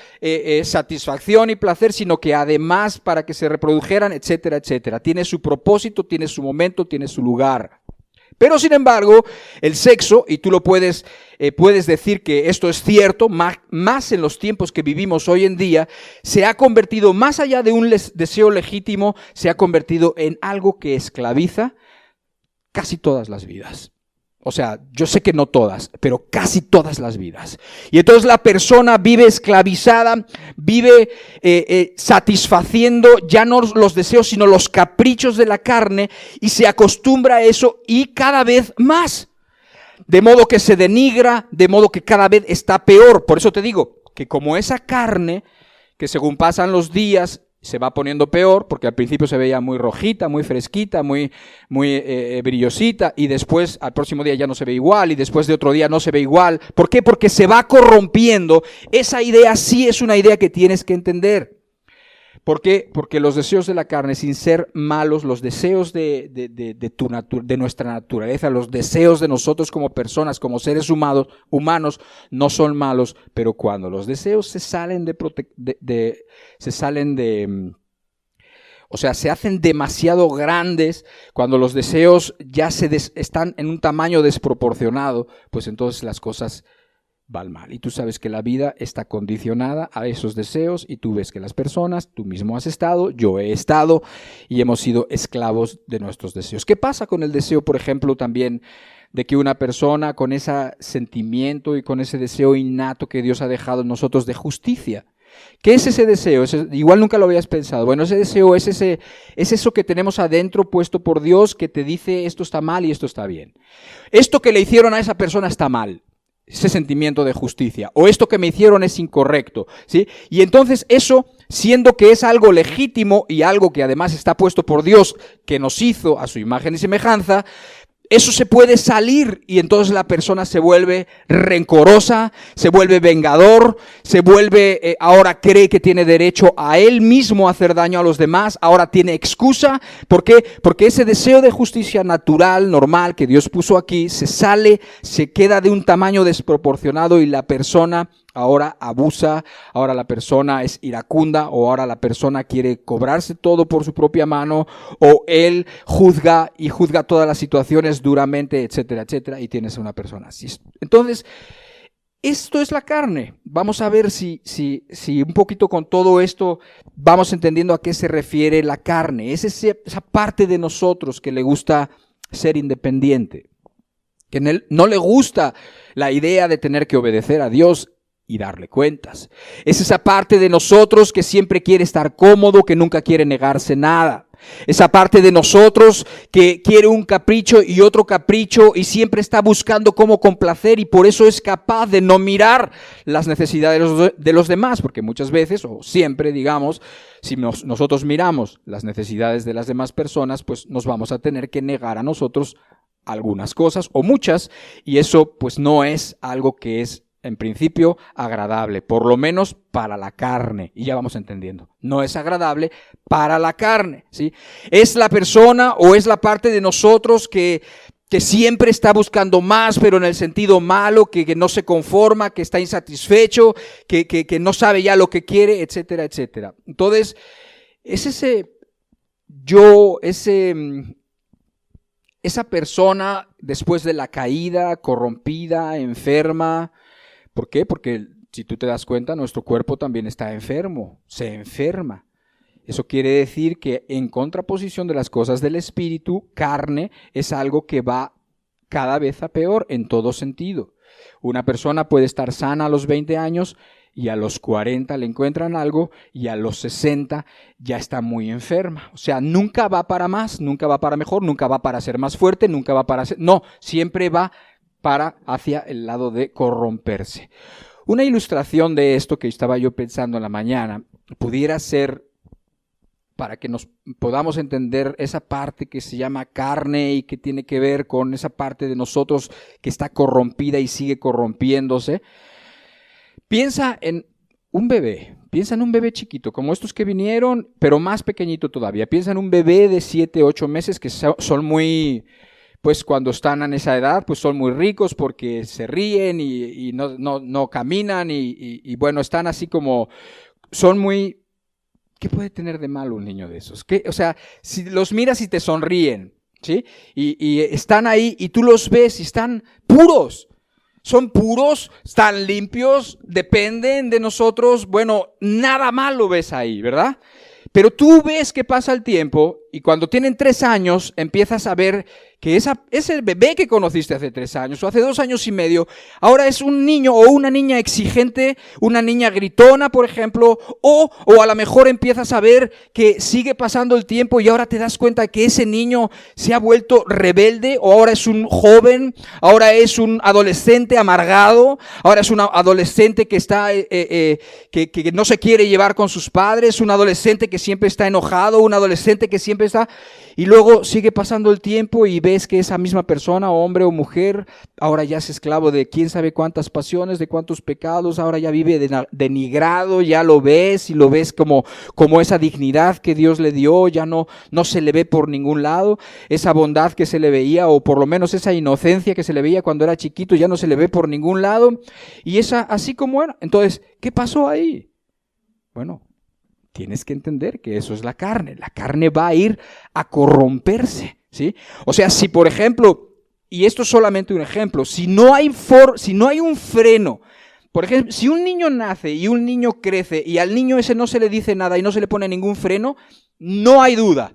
satisfacción y placer, sino que además para que se reprodujeran, etcétera, etcétera. Tiene su propósito, tiene su momento, tiene su lugar. Pero sin embargo, el sexo, y tú lo puedes decir que esto es cierto, más en los tiempos que vivimos hoy en día, se ha convertido, más allá de un deseo legítimo, se ha convertido en algo que esclaviza casi todas las vidas. O sea, yo sé que no todas, pero casi todas las vidas. Y entonces la persona vive esclavizada, vive satisfaciendo ya no los deseos, sino los caprichos de la carne, y se acostumbra a eso y cada vez más. De modo que se denigra, de modo que cada vez está peor. Por eso te digo que como esa carne, que según pasan los días, se va poniendo peor, porque al principio se veía muy rojita, muy fresquita, muy brillosita, y después al próximo día ya no se ve igual, y después de otro día no se ve igual. ¿Por qué? Porque se va corrompiendo. Esa idea sí es una idea que tienes que entender. ¿Por qué? Porque los deseos de la carne, sin ser malos, los deseos de nuestra naturaleza, los deseos de nosotros como personas, como seres humanos, no son malos, pero cuando los deseos se hacen demasiado grandes, cuando los deseos ya están en un tamaño desproporcionado, pues entonces las cosas van mal. Y tú sabes que la vida está condicionada a esos deseos, y tú ves que las personas, tú mismo has estado, yo he estado, y hemos sido esclavos de nuestros deseos. ¿Qué pasa con el deseo, por ejemplo, también de que una persona con ese sentimiento y con ese deseo innato que Dios ha dejado en nosotros de justicia? ¿Qué es ese deseo? Igual nunca lo habías pensado. Bueno, ese deseo es eso que tenemos adentro puesto por Dios, que te dice esto está mal y esto está bien. Esto que le hicieron a esa persona está mal. Ese sentimiento de justicia, o esto que me hicieron es incorrecto, ¿sí? Y entonces eso, siendo que es algo legítimo y algo que además está puesto por Dios, que nos hizo a su imagen y semejanza, eso se puede salir, y entonces la persona se vuelve rencorosa, se vuelve vengador, se vuelve, ahora cree que tiene derecho a él mismo a hacer daño a los demás, ahora tiene excusa. ¿Por qué? Porque ese deseo de justicia natural, normal, que Dios puso aquí, se queda de un tamaño desproporcionado, y la persona ahora abusa, ahora la persona es iracunda, o ahora la persona quiere cobrarse todo por su propia mano, o él juzga todas las situaciones duramente, etcétera, etcétera, y tienes a una persona así. Entonces, esto es la carne. Vamos a ver si un poquito con todo esto vamos entendiendo a qué se refiere la carne. Es esa parte de nosotros que le gusta ser independiente, que no le gusta la idea de tener que obedecer a Dios y darle cuentas. Es esa parte de nosotros que siempre quiere estar cómodo, que nunca quiere negarse nada. Esa parte de nosotros que quiere un capricho y otro capricho y siempre está buscando cómo complacer, y por eso es capaz de no mirar las necesidades de los demás, porque muchas veces, o siempre, digamos, si nosotros miramos las necesidades de las demás personas, pues nos vamos a tener que negar a nosotros algunas cosas o muchas, y eso pues no es algo que es en principio agradable, por lo menos para la carne, y ya vamos entendiendo, no es agradable para la carne, ¿sí? Es la persona o es la parte de nosotros que siempre está buscando más, pero en el sentido malo, que no se conforma, que está insatisfecho, que no sabe ya lo que quiere, etcétera, etcétera. Entonces, es esa persona después de la caída, corrompida, enferma. ¿Por qué? Porque si tú te das cuenta, nuestro cuerpo también está enfermo, se enferma. Eso quiere decir que en contraposición de las cosas del espíritu, carne es algo que va cada vez a peor en todo sentido. Una persona puede estar sana a los 20 años y a los 40 le encuentran algo y a los 60 ya está muy enferma. O sea, nunca va para más, nunca va para mejor, nunca va para ser más fuerte, nunca va para ser... No, siempre va hacia el lado de corromperse. Una ilustración de esto que estaba yo pensando en la mañana pudiera ser, para que nos podamos entender esa parte que se llama carne y que tiene que ver con esa parte de nosotros que está corrompida y sigue corrompiéndose. Piensa en un bebé chiquito, como estos que vinieron, pero más pequeño todavía. Piensa en un bebé de 7, 8 meses que son muy... Pues cuando están en esa edad, pues son muy ricos porque se ríen y no caminan y bueno, están así como... Son muy... ¿Qué puede tener de malo un niño de esos? O sea, si los miras y te sonríen, ¿sí? Y están ahí y tú los ves y están puros. Son puros, están limpios, dependen de nosotros. Bueno, nada malo ves ahí, ¿verdad? Pero tú ves que pasa el tiempo y cuando tienen 3 años empiezas a ver que ese bebé que conociste hace 3 años o hace 2 años y medio, ahora es un niño o una niña exigente, una niña gritona, por ejemplo, o a lo mejor empiezas a ver que sigue pasando el tiempo y ahora te das cuenta que ese niño se ha vuelto rebelde, o ahora es un joven, ahora es un adolescente amargado, ahora es un adolescente que está que no se quiere llevar con sus padres, un adolescente que siempre está enojado, un adolescente que siempre está... Y luego sigue pasando el tiempo y ves que esa misma persona, hombre o mujer, ahora ya es esclavo de quién sabe cuántas pasiones, de cuántos pecados, ahora ya vive denigrado, ya lo ves y lo ves como esa dignidad que Dios le dio, ya no se le ve por ningún lado, esa bondad que se le veía, o por lo menos esa inocencia que se le veía cuando era chiquito, ya no se le ve por ningún lado, y esa así como era. Entonces, ¿qué pasó ahí? Bueno, tienes que entender que eso es la carne. La carne va a ir a corromperse, ¿sí? O sea, si por ejemplo, y esto es solamente un ejemplo, si no hay un freno, por ejemplo, si un niño nace y un niño crece y al niño ese no se le dice nada y no se le pone ningún freno, no hay duda,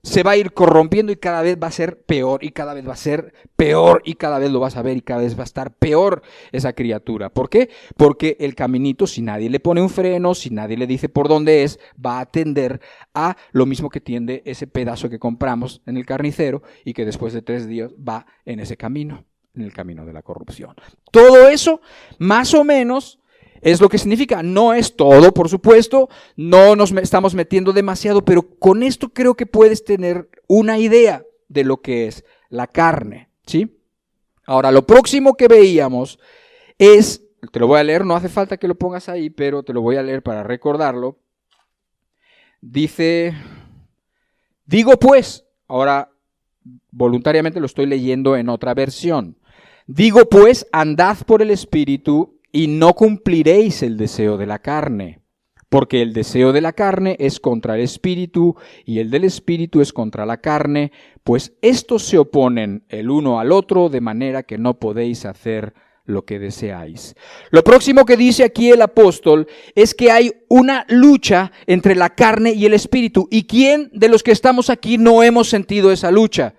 se va a ir corrompiendo y cada vez va a ser peor y cada vez va a ser peor y cada vez lo vas a ver y cada vez va a estar peor esa criatura. ¿Por qué? Porque el caminito, si nadie le pone un freno, si nadie le dice por dónde es, va a tender a lo mismo que tiende ese pedazo que compramos en el carnicero y que después de 3 días va en ese camino, en el camino de la corrupción. Todo eso, más o menos, es lo que significa. No es todo, por supuesto, no nos estamos metiendo demasiado, pero con esto creo que puedes tener una idea de lo que es la carne, ¿sí? Ahora, lo próximo que veíamos es, te lo voy a leer, no hace falta que lo pongas ahí, pero te lo voy a leer para recordarlo. Dice, digo pues, ahora voluntariamente lo estoy leyendo en otra versión. Digo pues, andad por el Espíritu y no cumpliréis el deseo de la carne, porque el deseo de la carne es contra el Espíritu y el del Espíritu es contra la carne, pues estos se oponen el uno al otro de manera que no podéis hacer lo que deseáis. Lo próximo que dice aquí el apóstol es que hay una lucha entre la carne y el Espíritu. ¿Y quién de los que estamos aquí no hemos sentido esa lucha?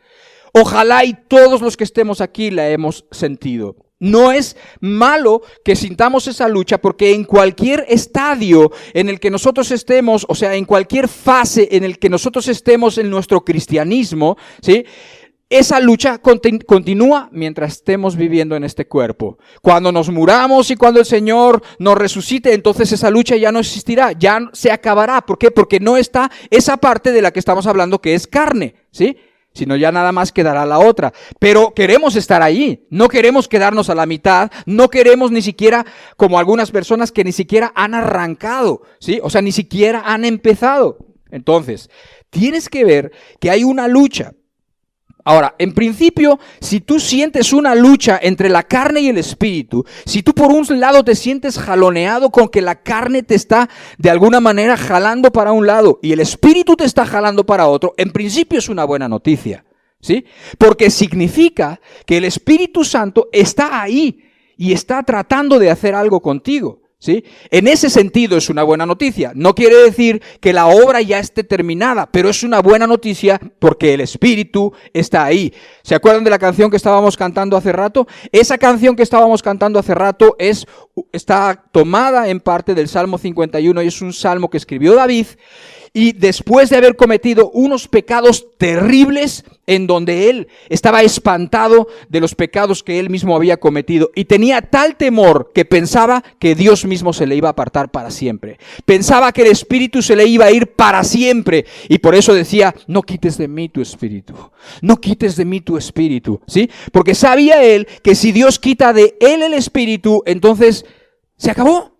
Ojalá y todos los que estemos aquí la hemos sentido. No es malo que sintamos esa lucha porque en cualquier estadio en el que nosotros estemos, o sea, en cualquier fase en el que nosotros estemos en nuestro cristianismo, ¿sí?, esa lucha continúa mientras estemos viviendo en este cuerpo. Cuando nos muramos y cuando el Señor nos resucite, entonces esa lucha ya no existirá, ya se acabará. ¿Por qué? Porque no está esa parte de la que estamos hablando que es carne, ¿sí? sino ya nada más quedará la otra. Pero queremos estar ahí, no queremos quedarnos a la mitad, no queremos ni siquiera, como algunas personas que ni siquiera han arrancado, ¿sí? O sea, ni siquiera han empezado. Entonces, tienes que ver que hay una lucha. Ahora, en principio, si tú sientes una lucha entre la carne y el espíritu, si tú por un lado te sientes jaloneado con que la carne te está de alguna manera jalando para un lado y el espíritu te está jalando para otro, en principio es una buena noticia, ¿sí? Porque significa que el Espíritu Santo está ahí y está tratando de hacer algo contigo. ¿Sí? En ese sentido es una buena noticia. No quiere decir que la obra ya esté terminada, pero es una buena noticia porque el Espíritu está ahí. ¿Se acuerdan de la canción que estábamos cantando hace rato? Esa canción que estábamos cantando hace rato está tomada en parte del Salmo 51 y es un salmo que escribió David. Y después de haber cometido unos pecados terribles en donde él estaba espantado de los pecados que él mismo había cometido y tenía tal temor que pensaba que Dios mismo se le iba a apartar para siempre. Pensaba que el Espíritu se le iba a ir para siempre y por eso decía, no quites de mí tu Espíritu, no quites de mí tu Espíritu, ¿sí? Porque sabía él que si Dios quita de él el Espíritu, entonces se acabó.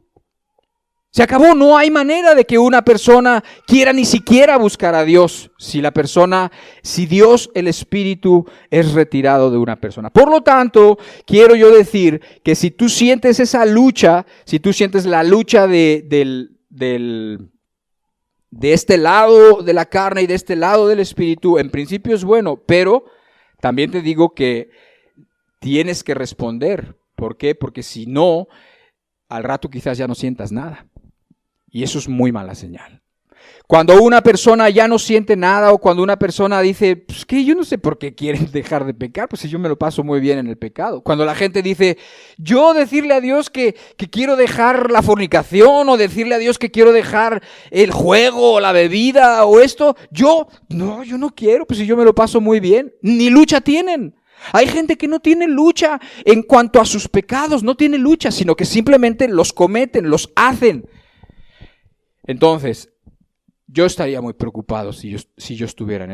Se acabó, no hay manera de que una persona quiera ni siquiera buscar a Dios si Dios, el Espíritu, es retirado de una persona. Por lo tanto, quiero yo decir que si tú sientes esa lucha, si tú sientes la lucha de este lado de la carne y de este lado del Espíritu, en principio es bueno, pero también te digo que tienes que responder. ¿Por qué? Porque si no, al rato quizás ya no sientas nada. Y eso es muy mala señal. Cuando una persona ya no siente nada o cuando una persona dice, pues que yo no sé por qué quieren dejar de pecar, pues si yo me lo paso muy bien en el pecado. Cuando la gente dice, yo decirle a Dios que quiero dejar la fornicación o decirle a Dios que quiero dejar el juego o la bebida o esto, yo no quiero, pues si yo me lo paso muy bien. Ni lucha tienen. Hay gente que no tiene lucha en cuanto a sus pecados, no tiene lucha, sino que simplemente los cometen, los hacen. Entonces, yo estaría muy preocupado si yo estuviera en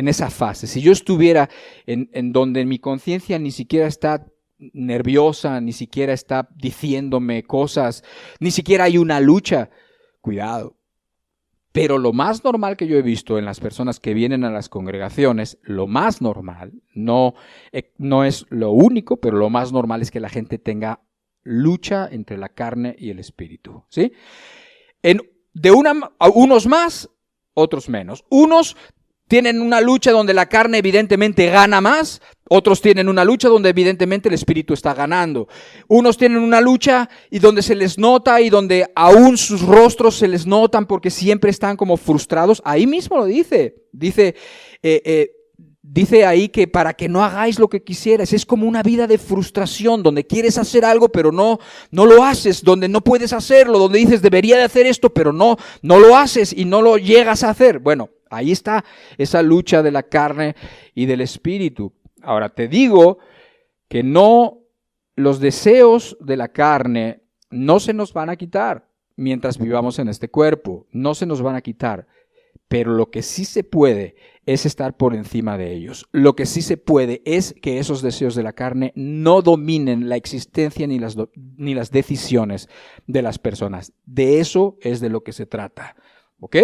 esa fase, si yo estuviera en donde mi conciencia ni siquiera está nerviosa, ni siquiera está diciéndome cosas, ni siquiera hay una lucha. Cuidado. Pero lo más normal que yo he visto en las personas que vienen a las congregaciones, lo más normal, no es lo único, pero lo más normal es que la gente tenga lucha entre la carne y el espíritu, ¿sí? Unos más, otros menos. Unos tienen una lucha donde la carne evidentemente gana más, otros tienen una lucha donde evidentemente el espíritu está ganando. Unos tienen una lucha y donde se les nota y donde aún sus rostros se les notan porque siempre están como frustrados. Ahí mismo lo dice. Dice ahí que para que no hagáis lo que quisierais, es como una vida de frustración, donde quieres hacer algo pero no lo haces, donde no puedes hacerlo, donde dices debería de hacer esto pero no lo haces y no lo llegas a hacer. Bueno, ahí está esa lucha de la carne y del espíritu. Ahora te digo que los deseos de la carne no se nos van a quitar mientras vivamos en este cuerpo, no se nos van a quitar. Pero lo que sí se puede es estar por encima de ellos. Lo que sí se puede es que esos deseos de la carne no dominen la existencia ni las decisiones de las personas. De eso es de lo que se trata. ¿Ok?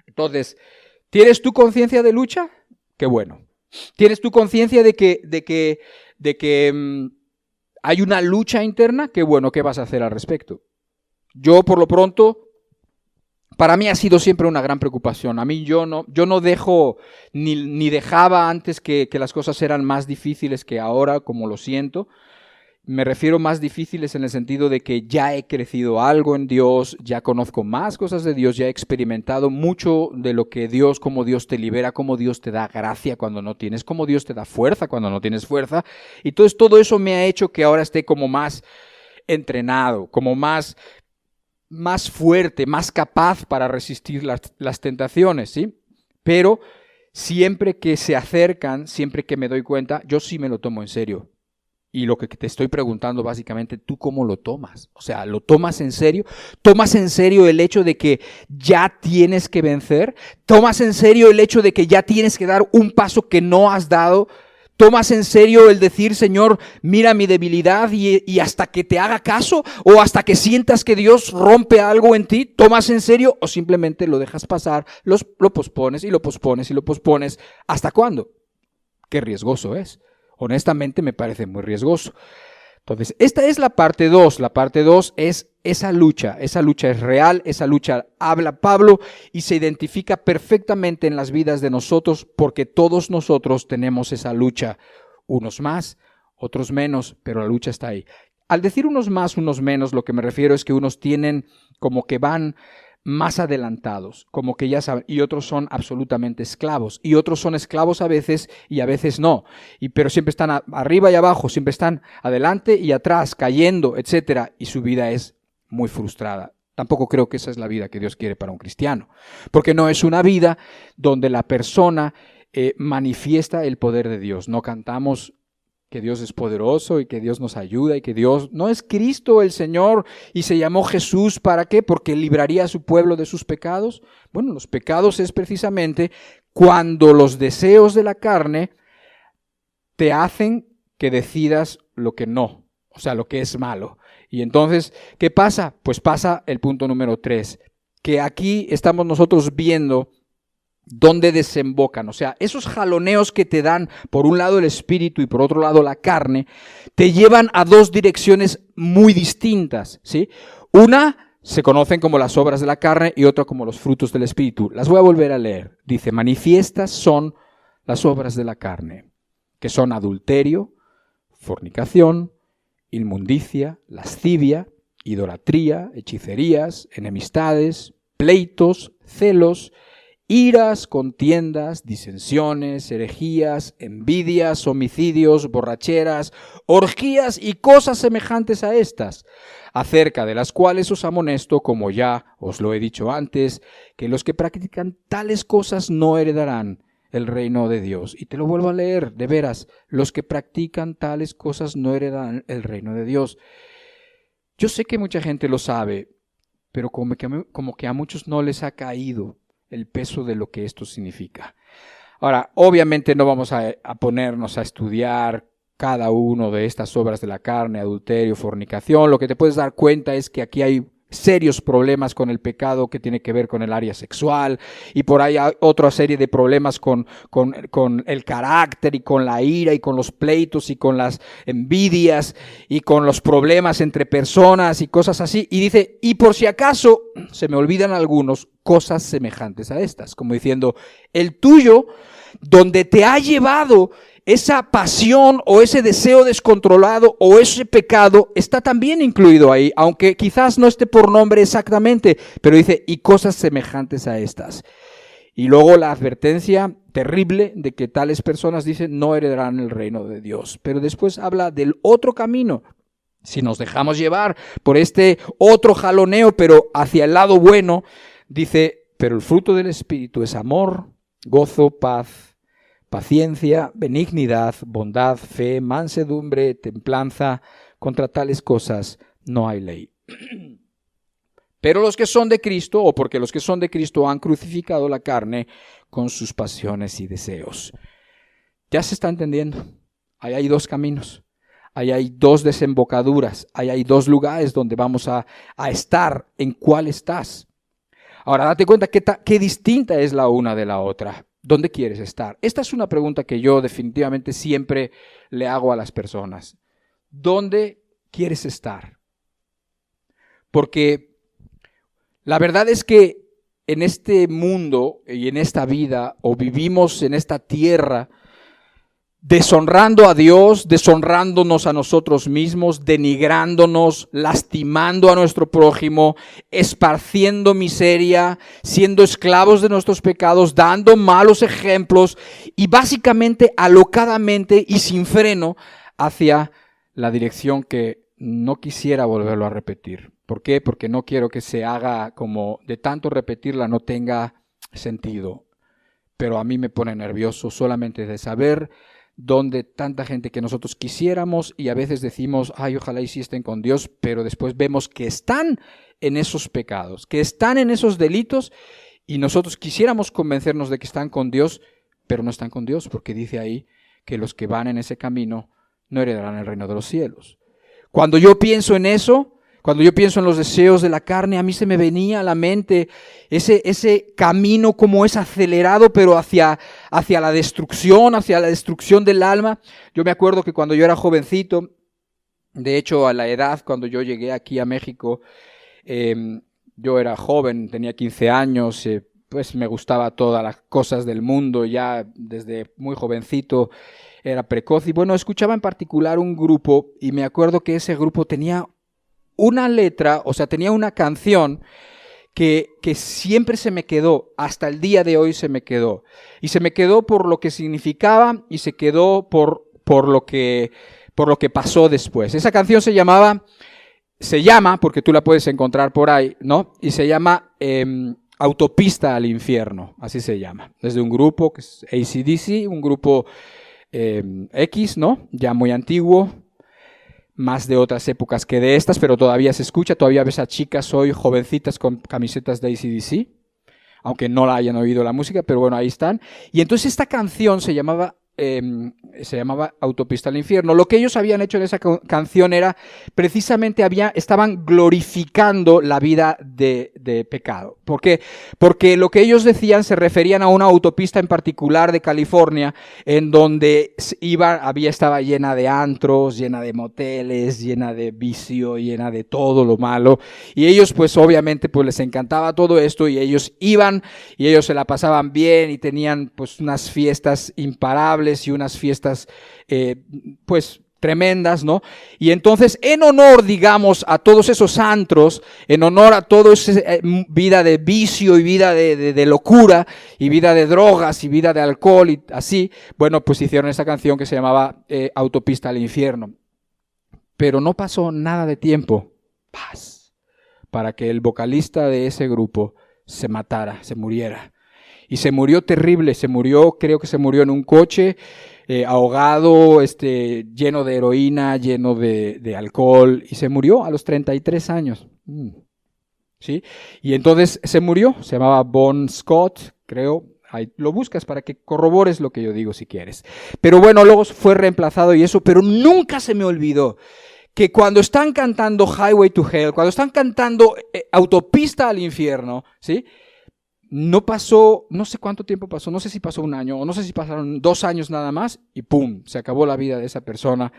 Entonces, ¿tienes tu conciencia de lucha? Qué bueno. ¿Tienes tu conciencia de que hay una lucha interna? Qué bueno. ¿Qué vas a hacer al respecto? Yo, por lo pronto, para mí ha sido siempre una gran preocupación. A mí yo no dejo, ni dejaba antes que las cosas eran más difíciles que ahora, como lo siento. Me refiero más difíciles en el sentido de que ya he crecido algo en Dios, ya conozco más cosas de Dios, ya he experimentado mucho de lo que Dios, cómo Dios te libera, cómo Dios te da gracia cuando no tienes, cómo Dios te da fuerza cuando no tienes fuerza. Y entonces todo eso me ha hecho que ahora esté como más entrenado, como más fuerte, más capaz para resistir las tentaciones, ¿sí? Pero siempre que se acercan, siempre que me doy cuenta, yo sí me lo tomo en serio. Y lo que te estoy preguntando básicamente, ¿tú cómo lo tomas? O sea, ¿lo tomas en serio? ¿Tomas en serio el hecho de que ya tienes que vencer? ¿Tomas en serio el hecho de que ya tienes que dar un paso que no has dado? ¿Tomas en serio el decir, Señor, mira mi debilidad y hasta que te haga caso o hasta que sientas que Dios rompe algo en ti? ¿Tomas en serio o simplemente lo dejas pasar, lo pospones y lo pospones y lo pospones? ¿Hasta cuándo? Qué riesgoso es. Honestamente me parece muy riesgoso. Entonces, esta es la parte 2. La parte 2 es esa lucha es real, esa lucha habla Pablo y se identifica perfectamente en las vidas de nosotros porque todos nosotros tenemos esa lucha, unos más, otros menos, pero la lucha está ahí. Al decir unos más, unos menos, lo que me refiero es que unos tienen como que van más adelantados, como que ya saben, y otros son absolutamente esclavos, y otros son esclavos a veces y a veces no, pero siempre están arriba y abajo, siempre están adelante y atrás, cayendo, etcétera, y su vida es muy frustrada. Tampoco creo que esa es la vida que Dios quiere para un cristiano, porque no es una vida donde la persona manifiesta el poder de Dios. No cantamos que Dios es poderoso y que Dios nos ayuda y que Dios no es Cristo el Señor y se llamó Jesús, ¿para qué? Porque libraría a su pueblo de sus pecados. Bueno, los pecados es precisamente cuando los deseos de la carne te hacen que decidas lo que no, o sea, lo que es malo. Y entonces, ¿qué pasa? Pues pasa el punto número 3, que aquí estamos nosotros viendo dónde desembocan, o sea, esos jaloneos que te dan por un lado el espíritu y por otro lado la carne, te llevan a dos direcciones muy distintas, ¿sí? Una se conocen como las obras de la carne y otra como los frutos del espíritu. Las voy a volver a leer. Dice, manifiestas son las obras de la carne, que son adulterio, fornicación, inmundicia, lascivia, idolatría, hechicerías, enemistades, pleitos, celos, iras, contiendas, disensiones, herejías, envidias, homicidios, borracheras, orgías y cosas semejantes a estas, acerca de las cuales os amonesto, como ya os lo he dicho antes, que los que practican tales cosas no heredarán el reino de Dios. Y te lo vuelvo a leer, de veras, los que practican tales cosas no heredarán el reino de Dios. Yo sé que mucha gente lo sabe, pero como que a muchos no les ha caído el peso de lo que esto significa. Ahora, obviamente no vamos a ponernos a estudiar cada uno de estas obras de la carne, adulterio, fornicación. Lo que te puedes dar cuenta es que aquí hay serios problemas con el pecado que tiene que ver con el área sexual y por ahí hay otra serie de problemas con el carácter y con la ira y con los pleitos y con las envidias y con los problemas entre personas y cosas así. Y dice, y por si acaso se me olvidan algunos, cosas semejantes a estas, como diciendo, el tuyo, donde te ha llevado esa pasión o ese deseo descontrolado o ese pecado, está también incluido ahí, aunque quizás no esté por nombre exactamente, pero dice, y cosas semejantes a estas. Y luego la advertencia terrible de que tales personas, dicen, no heredarán el reino de Dios. Pero después habla del otro camino. Si nos dejamos llevar por este otro jaloneo, pero hacia el lado bueno, dice, pero el fruto del Espíritu es amor, gozo, paz, paciencia, benignidad, bondad, fe, mansedumbre, templanza. Contra tales cosas no hay ley. Pero los que son de Cristo, o porque los que son de Cristo han crucificado la carne con sus pasiones y deseos. ¿Ya se está entendiendo? Ahí hay dos caminos. Ahí hay dos desembocaduras. Ahí hay dos lugares donde vamos a estar. ¿En cuál estás? Ahora, date cuenta qué distinta es la una de la otra. ¿Dónde quieres estar? Esta es una pregunta que yo definitivamente siempre le hago a las personas. ¿Dónde quieres estar? Porque la verdad es que en este mundo y en esta vida, o vivimos en esta tierra, deshonrando a Dios, deshonrándonos a nosotros mismos, denigrándonos, lastimando a nuestro prójimo, esparciendo miseria, siendo esclavos de nuestros pecados, dando malos ejemplos y básicamente alocadamente y sin freno hacia la dirección que no quisiera volverlo a repetir. ¿Por qué? Porque no quiero que se haga como de tanto repetirla no tenga sentido. Pero a mí me pone nervioso solamente de saber donde tanta gente que nosotros quisiéramos y a veces decimos, ay, ojalá y sí estén con Dios, pero después vemos que están en esos pecados, que están en esos delitos y nosotros quisiéramos convencernos de que están con Dios, pero no están con Dios, porque dice ahí que los que van en ese camino no heredarán el reino de los cielos. Cuando yo pienso en eso, cuando yo pienso en los deseos de la carne, a mí se me venía a la mente ese camino como es acelerado, pero hacia la destrucción del alma. Yo me acuerdo que cuando yo era jovencito, de hecho a la edad cuando yo llegué aquí a México, yo era joven, tenía 15 años, pues me gustaba todas las cosas del mundo, ya desde muy jovencito era precoz. Y bueno, escuchaba en particular un grupo y me acuerdo que ese grupo tenía una letra, o sea, tenía una canción que siempre se me quedó, hasta el día de hoy se me quedó. Y se me quedó por lo que significaba y se quedó por lo que pasó después. Esa canción se llama, porque tú la puedes encontrar por ahí, ¿no? Y se llama Autopista al Infierno, así se llama. Es de un grupo que es AC/DC, un grupo X, ¿no? Ya muy antiguo, más de otras épocas que de estas, pero todavía se escucha, todavía ves a chicas hoy jovencitas con camisetas de AC/DC, aunque no la hayan oído la música, pero bueno, ahí están. Y entonces esta canción se llamaba Autopista al Infierno. Lo que ellos habían hecho en esa canción era, precisamente estaban glorificando la vida de pecado. ¿Por qué? Porque lo que ellos decían se referían a una autopista en particular de California, en donde estaba llena de antros, llena de moteles, llena de vicio, llena de todo lo malo. Y ellos pues obviamente pues les encantaba todo esto y ellos iban y ellos se la pasaban bien y tenían pues unas fiestas imparables y unas fiestas pues tremendas, ¿no? Y entonces en honor, digamos, a todos esos antros, en honor a toda esa vida de vicio y vida de locura y vida de drogas y vida de alcohol y así, bueno, pues hicieron esa canción que se llamaba Autopista al Infierno. Pero no pasó nada de tiempo, para que el vocalista de ese grupo se matara, se muriera. Y se murió terrible, creo que se murió en un coche, ahogado, lleno de heroína, lleno de alcohol, y se murió a los 33 años. ¿Sí? Y entonces se murió, se llamaba Bon Scott, creo, ahí lo buscas para que corrobores lo que yo digo si quieres. Pero bueno, luego fue reemplazado y eso, pero nunca se me olvidó que cuando están cantando Highway to Hell, cuando están cantando Autopista al Infierno, ¿sí? No pasó, no sé cuánto tiempo pasó, no sé si pasó un año o no sé si pasaron 2 años nada más y ¡pum! Se acabó la vida de esa persona.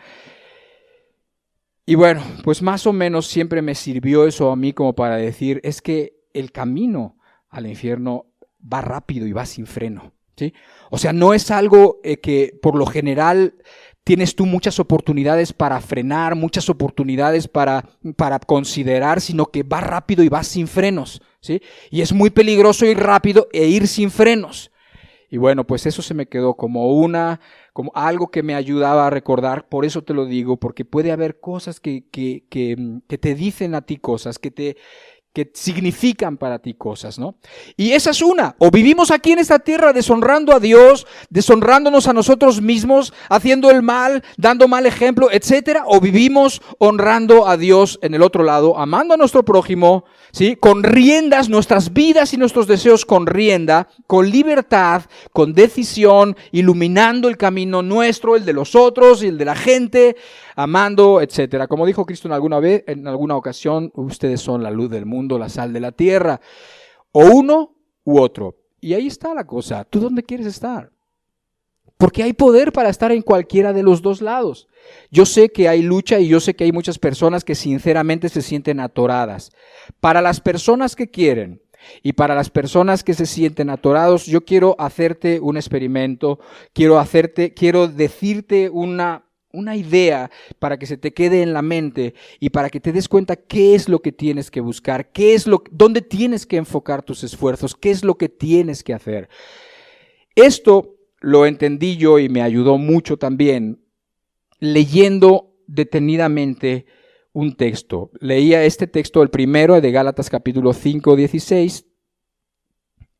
Y bueno, pues más o menos siempre me sirvió eso a mí como para decir, es que el camino al infierno va rápido y va sin freno, ¿sí? O sea, no es algo que por lo general tienes tú muchas oportunidades para frenar, muchas oportunidades para considerar, sino que va rápido y va sin frenos, ¿sí? Y es muy peligroso ir rápido e ir sin frenos. Y bueno, pues eso se me quedó como algo que me ayudaba a recordar, por eso te lo digo, porque puede haber cosas que te dicen a ti cosas, que significan para ti cosas, ¿no? Y esa es una. O vivimos aquí en esta tierra deshonrando a Dios, deshonrándonos a nosotros mismos, haciendo el mal, dando mal ejemplo, etcétera. O vivimos honrando a Dios en el otro lado, amando a nuestro prójimo, ¿sí? Con riendas, nuestras vidas y nuestros deseos con rienda, con libertad, con decisión, iluminando el camino nuestro, el de los otros y el de la gente, amando, etcétera. Como dijo Cristo en alguna ocasión, ustedes son la luz del mundo, la sal de la tierra, o uno u otro. Y ahí está la cosa. ¿Tú dónde quieres estar? Porque hay poder para estar en cualquiera de los dos lados. Yo sé que hay lucha y yo sé que hay muchas personas que sinceramente se sienten atoradas. Para las personas que quieren y para las personas que se sienten atorados, yo quiero hacerte un experimento, quiero decirte una idea para que se te quede en la mente y para que te des cuenta qué es lo que tienes que buscar, dónde tienes que enfocar tus esfuerzos, qué es lo que tienes que hacer. Esto lo entendí yo y me ayudó mucho también leyendo detenidamente un texto. Leía este texto, el primero de Gálatas capítulo 5, 16,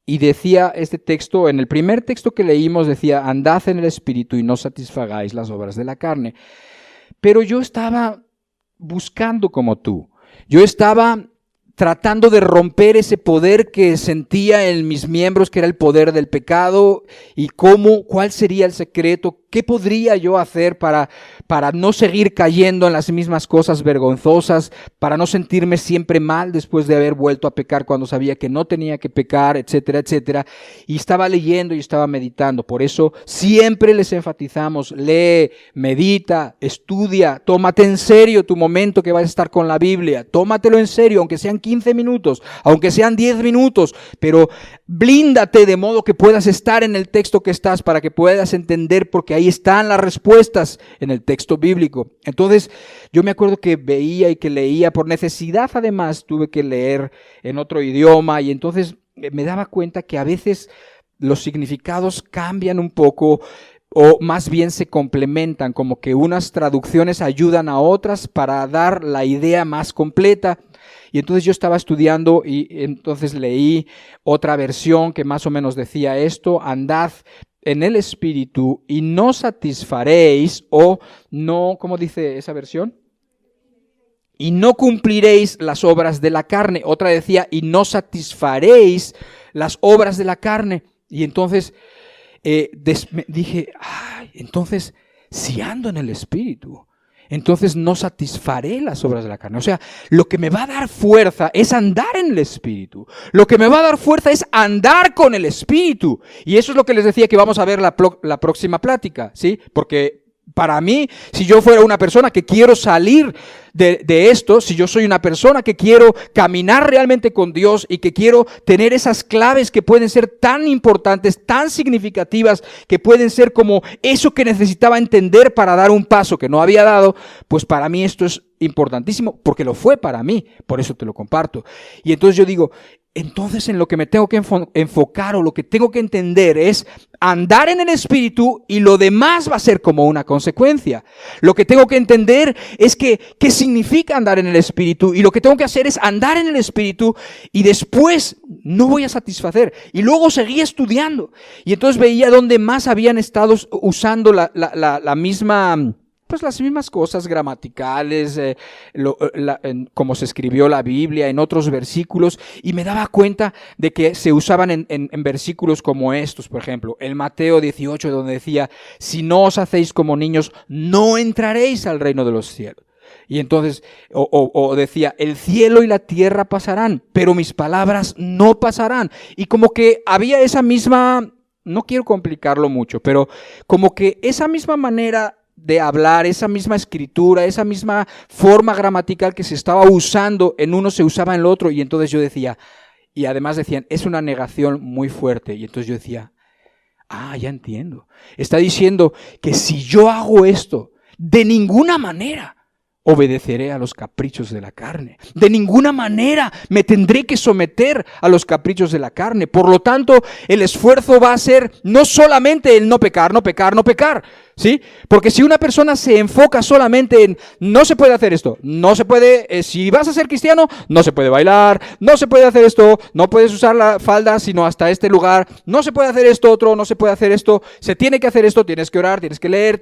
Y decía este texto, en el primer texto que leímos decía, andad en el Espíritu y no satisfagáis las obras de la carne. Pero yo estaba buscando como tú. Yo estaba tratando de romper ese poder que sentía en mis miembros, que era el poder del pecado, y cuál sería el secreto, qué podría yo hacer para no seguir cayendo en las mismas cosas vergonzosas, para no sentirme siempre mal después de haber vuelto a pecar cuando sabía que no tenía que pecar, etcétera, etcétera. Y estaba leyendo y estaba meditando. Por eso siempre les enfatizamos, lee, medita, estudia, tómate en serio tu momento que vas a estar con la Biblia, tómatelo en serio, aunque sean 15 minutos, aunque sean 10 minutos, pero blíndate de modo que puedas estar en el texto que estás para que puedas entender, porque ahí están las respuestas en el texto bíblico. Entonces, yo me acuerdo que veía y que leía, por necesidad además tuve que leer en otro idioma, y entonces me daba cuenta que a veces los significados cambian un poco, o más bien se complementan, como que unas traducciones ayudan a otras para dar la idea más completa. Y entonces yo estaba estudiando y entonces leí otra versión que más o menos decía esto: andad en el Espíritu y no satisfaréis, o no, ¿cómo dice esa versión? Y no cumpliréis las obras de la carne. Otra decía, y no satisfaréis las obras de la carne. Y entonces dije, entonces si ando en el Espíritu, entonces no satisfaré las obras de la carne. O sea, lo que me va a dar fuerza es andar en el Espíritu. Lo que me va a dar fuerza es andar con el Espíritu. Y eso es lo que les decía que vamos a ver la próxima plática, ¿sí? Porque para mí, si yo fuera una persona que quiero salir de esto, si yo soy una persona que quiero caminar realmente con Dios y que quiero tener esas claves que pueden ser tan importantes, tan significativas, que pueden ser como eso que necesitaba entender para dar un paso que no había dado, pues para mí esto es importantísimo, porque lo fue para mí, por eso te lo comparto. Y entonces yo digo, entonces en lo que me tengo que enfocar, o lo que tengo que entender, es andar en el Espíritu, y lo demás va a ser como una consecuencia. Lo que tengo que entender es qué significa andar en el Espíritu, y lo que tengo que hacer es andar en el Espíritu, y después no voy a satisfacer. Y luego seguí estudiando, y entonces veía dónde más habían estado usando la misma... pues las mismas cosas gramaticales, como se escribió la Biblia, en otros versículos, y me daba cuenta de que se usaban en versículos como estos, por ejemplo, el Mateo 18, donde decía, si no os hacéis como niños, no entraréis al reino de los cielos. Y entonces, o decía, el cielo y la tierra pasarán, pero mis palabras no pasarán. Y como que había esa misma, no quiero complicarlo mucho, pero como que esa misma manera de hablar, esa misma escritura, esa misma forma gramatical que se estaba usando en uno, se usaba en el otro. Y entonces yo decía, y además decían, es una negación muy fuerte. Y entonces yo decía, ya entiendo. Está diciendo que si yo hago esto, de ninguna manera obedeceré a los caprichos de la carne. De ninguna manera me tendré que someter a los caprichos de la carne. Por lo tanto, el esfuerzo va a ser no solamente el no pecar, no pecar, no pecar, ¿sí? Porque si una persona se enfoca solamente en no se puede hacer esto, no se puede, si vas a ser cristiano, no se puede bailar, no se puede hacer esto, no puedes usar la falda sino hasta este lugar, no se puede hacer esto otro, no se puede hacer esto, se tiene que hacer esto, tienes que orar, tienes que leer,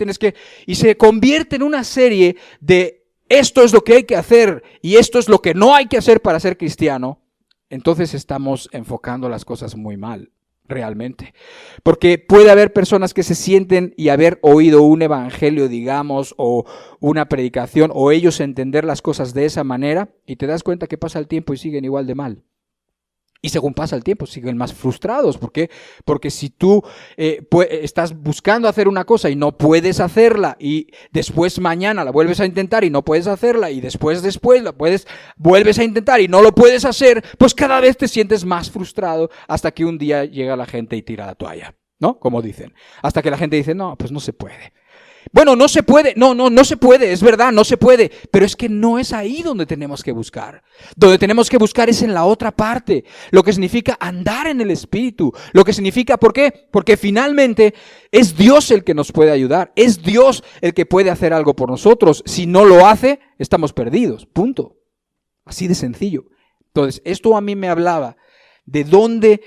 y se convierte en una serie de esto es lo que hay que hacer y esto es lo que no hay que hacer para ser cristiano. Entonces estamos enfocando las cosas muy mal, realmente. Porque puede haber personas que se sienten y haber oído un evangelio, digamos, o una predicación, o ellos entender las cosas de esa manera, y te das cuenta que pasa el tiempo y siguen igual de mal. Y según pasa el tiempo, siguen más frustrados. ¿Por qué? Porque si tú estás buscando hacer una cosa y no puedes hacerla, y después mañana la vuelves a intentar y no puedes hacerla, y después vuelves a intentar y no lo puedes hacer, pues cada vez te sientes más frustrado, hasta que un día llega la gente y tira la toalla, ¿no? Como dicen. Hasta que la gente dice, no, pues no se puede. Bueno, no se puede, no se puede, es verdad, no se puede, pero es que no es ahí donde tenemos que buscar. Donde tenemos que buscar es en la otra parte, lo que significa andar en el Espíritu, lo que significa, ¿por qué? Porque finalmente es Dios el que nos puede ayudar, es Dios el que puede hacer algo por nosotros. Si no lo hace, estamos perdidos, punto. Así de sencillo. Entonces, esto a mí me hablaba de dónde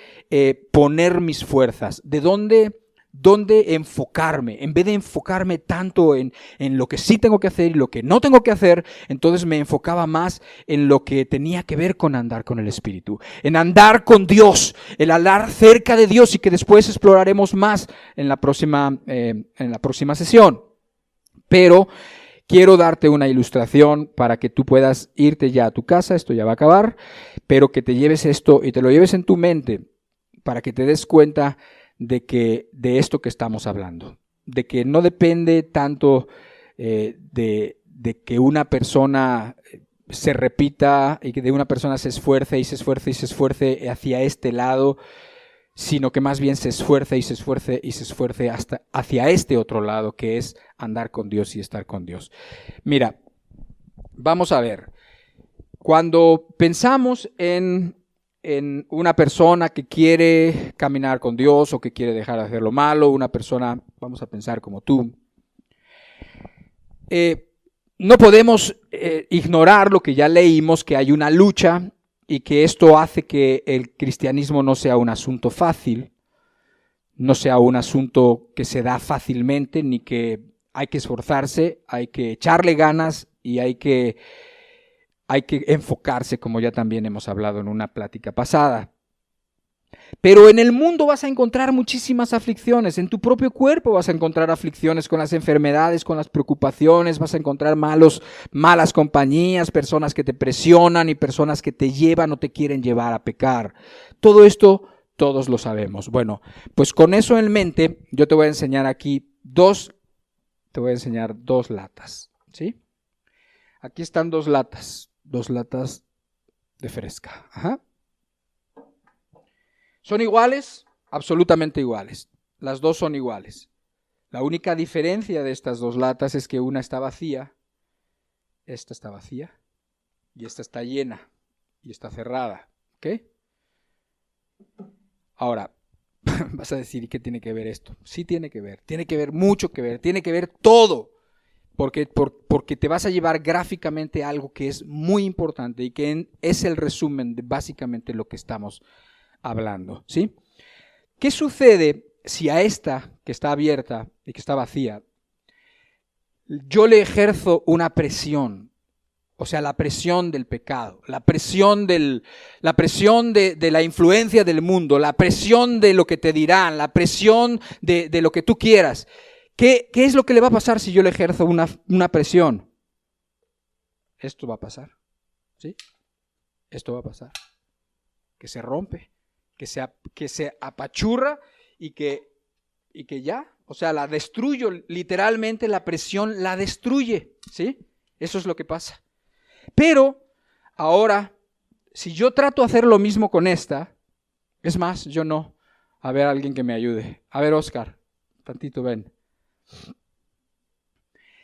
poner mis fuerzas, de dónde enfocarme. En vez de enfocarme tanto en lo que sí tengo que hacer y lo que no tengo que hacer, entonces me enfocaba más en lo que tenía que ver con andar con el Espíritu, en andar con Dios, el andar cerca de Dios, y que después exploraremos más en la próxima sesión. Pero quiero darte una ilustración para que tú puedas irte ya a tu casa, esto ya va a acabar, pero que te lleves esto y te lo lleves en tu mente para que te des cuenta de esto que estamos hablando, de que no depende tanto de que una persona se repita y que de una persona se esfuerce y se esfuerce y se esfuerce hacia este lado, sino que más bien se esfuerce y se esfuerce y se esfuerce hasta hacia este otro lado, que es andar con Dios y estar con Dios. Mira, vamos a ver, cuando pensamos en una persona que quiere caminar con Dios o que quiere dejar de hacer lo malo, una persona, vamos a pensar como tú, no podemos ignorar lo que ya leímos, que hay una lucha y que esto hace que el cristianismo no sea un asunto fácil, no sea un asunto que se da fácilmente, ni que hay que esforzarse, hay que echarle ganas y hay que enfocarse, como ya también hemos hablado en una plática pasada. Pero en el mundo vas a encontrar muchísimas aflicciones, en tu propio cuerpo vas a encontrar aflicciones con las enfermedades, con las preocupaciones, vas a encontrar malas compañías, personas que te presionan y personas que te llevan o te quieren llevar a pecar. Todo esto todos lo sabemos. Bueno, pues con eso en mente yo te voy a enseñar aquí dos latas, ¿sí? Aquí están dos latas de fresca. Ajá. ¿Son iguales? Absolutamente iguales. Las dos son iguales. La única diferencia de estas dos latas es que una está vacía, esta está vacía, y esta está llena, y está cerrada. ¿Ok? Ahora, vas a decir, ¿y qué tiene que ver esto? Sí tiene que ver mucho que ver, tiene que ver todo. Porque te vas a llevar gráficamente algo que es muy importante y que es el resumen de básicamente lo que estamos hablando, ¿sí? ¿Qué sucede si a esta que está abierta y que está vacía, yo le ejerzo una presión? O sea, la presión del pecado, la presión de la influencia del mundo, la presión de lo que te dirán, la presión de lo que tú quieras. ¿Qué es lo que le va a pasar si yo le ejerzo una presión? Esto va a pasar, ¿sí? Esto va a pasar. Que se rompe, que se apachurra y que ya, o sea, la destruyo, literalmente la presión la destruye, ¿sí? Eso es lo que pasa. Pero ahora, si yo trato de hacer lo mismo con esta, es más, yo no. A ver, alguien que me ayude. A ver, Oscar, tantito ven.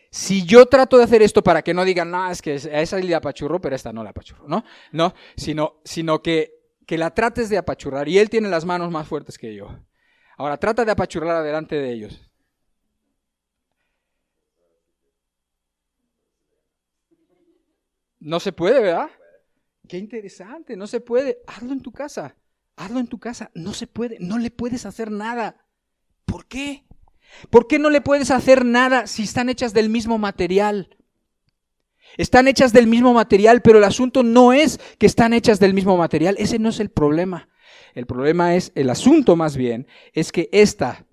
Si yo trato de hacer esto para que no digan, no, es que a esa le apachurro, pero a esta no la apachurro, ¿no? No, sino que la trates de apachurrar. Y él tiene las manos más fuertes que yo. Ahora, trata de apachurrar adelante de ellos. No se puede, ¿verdad? Qué interesante, no se puede. Hazlo en tu casa. No se puede, no le puedes hacer nada. ¿Por qué? ¿Por qué no le puedes hacer nada si están hechas del mismo material? Están hechas del mismo material, pero el asunto no es que están hechas del mismo material. Ese no es el problema. El problema es, el asunto más bien, es que esta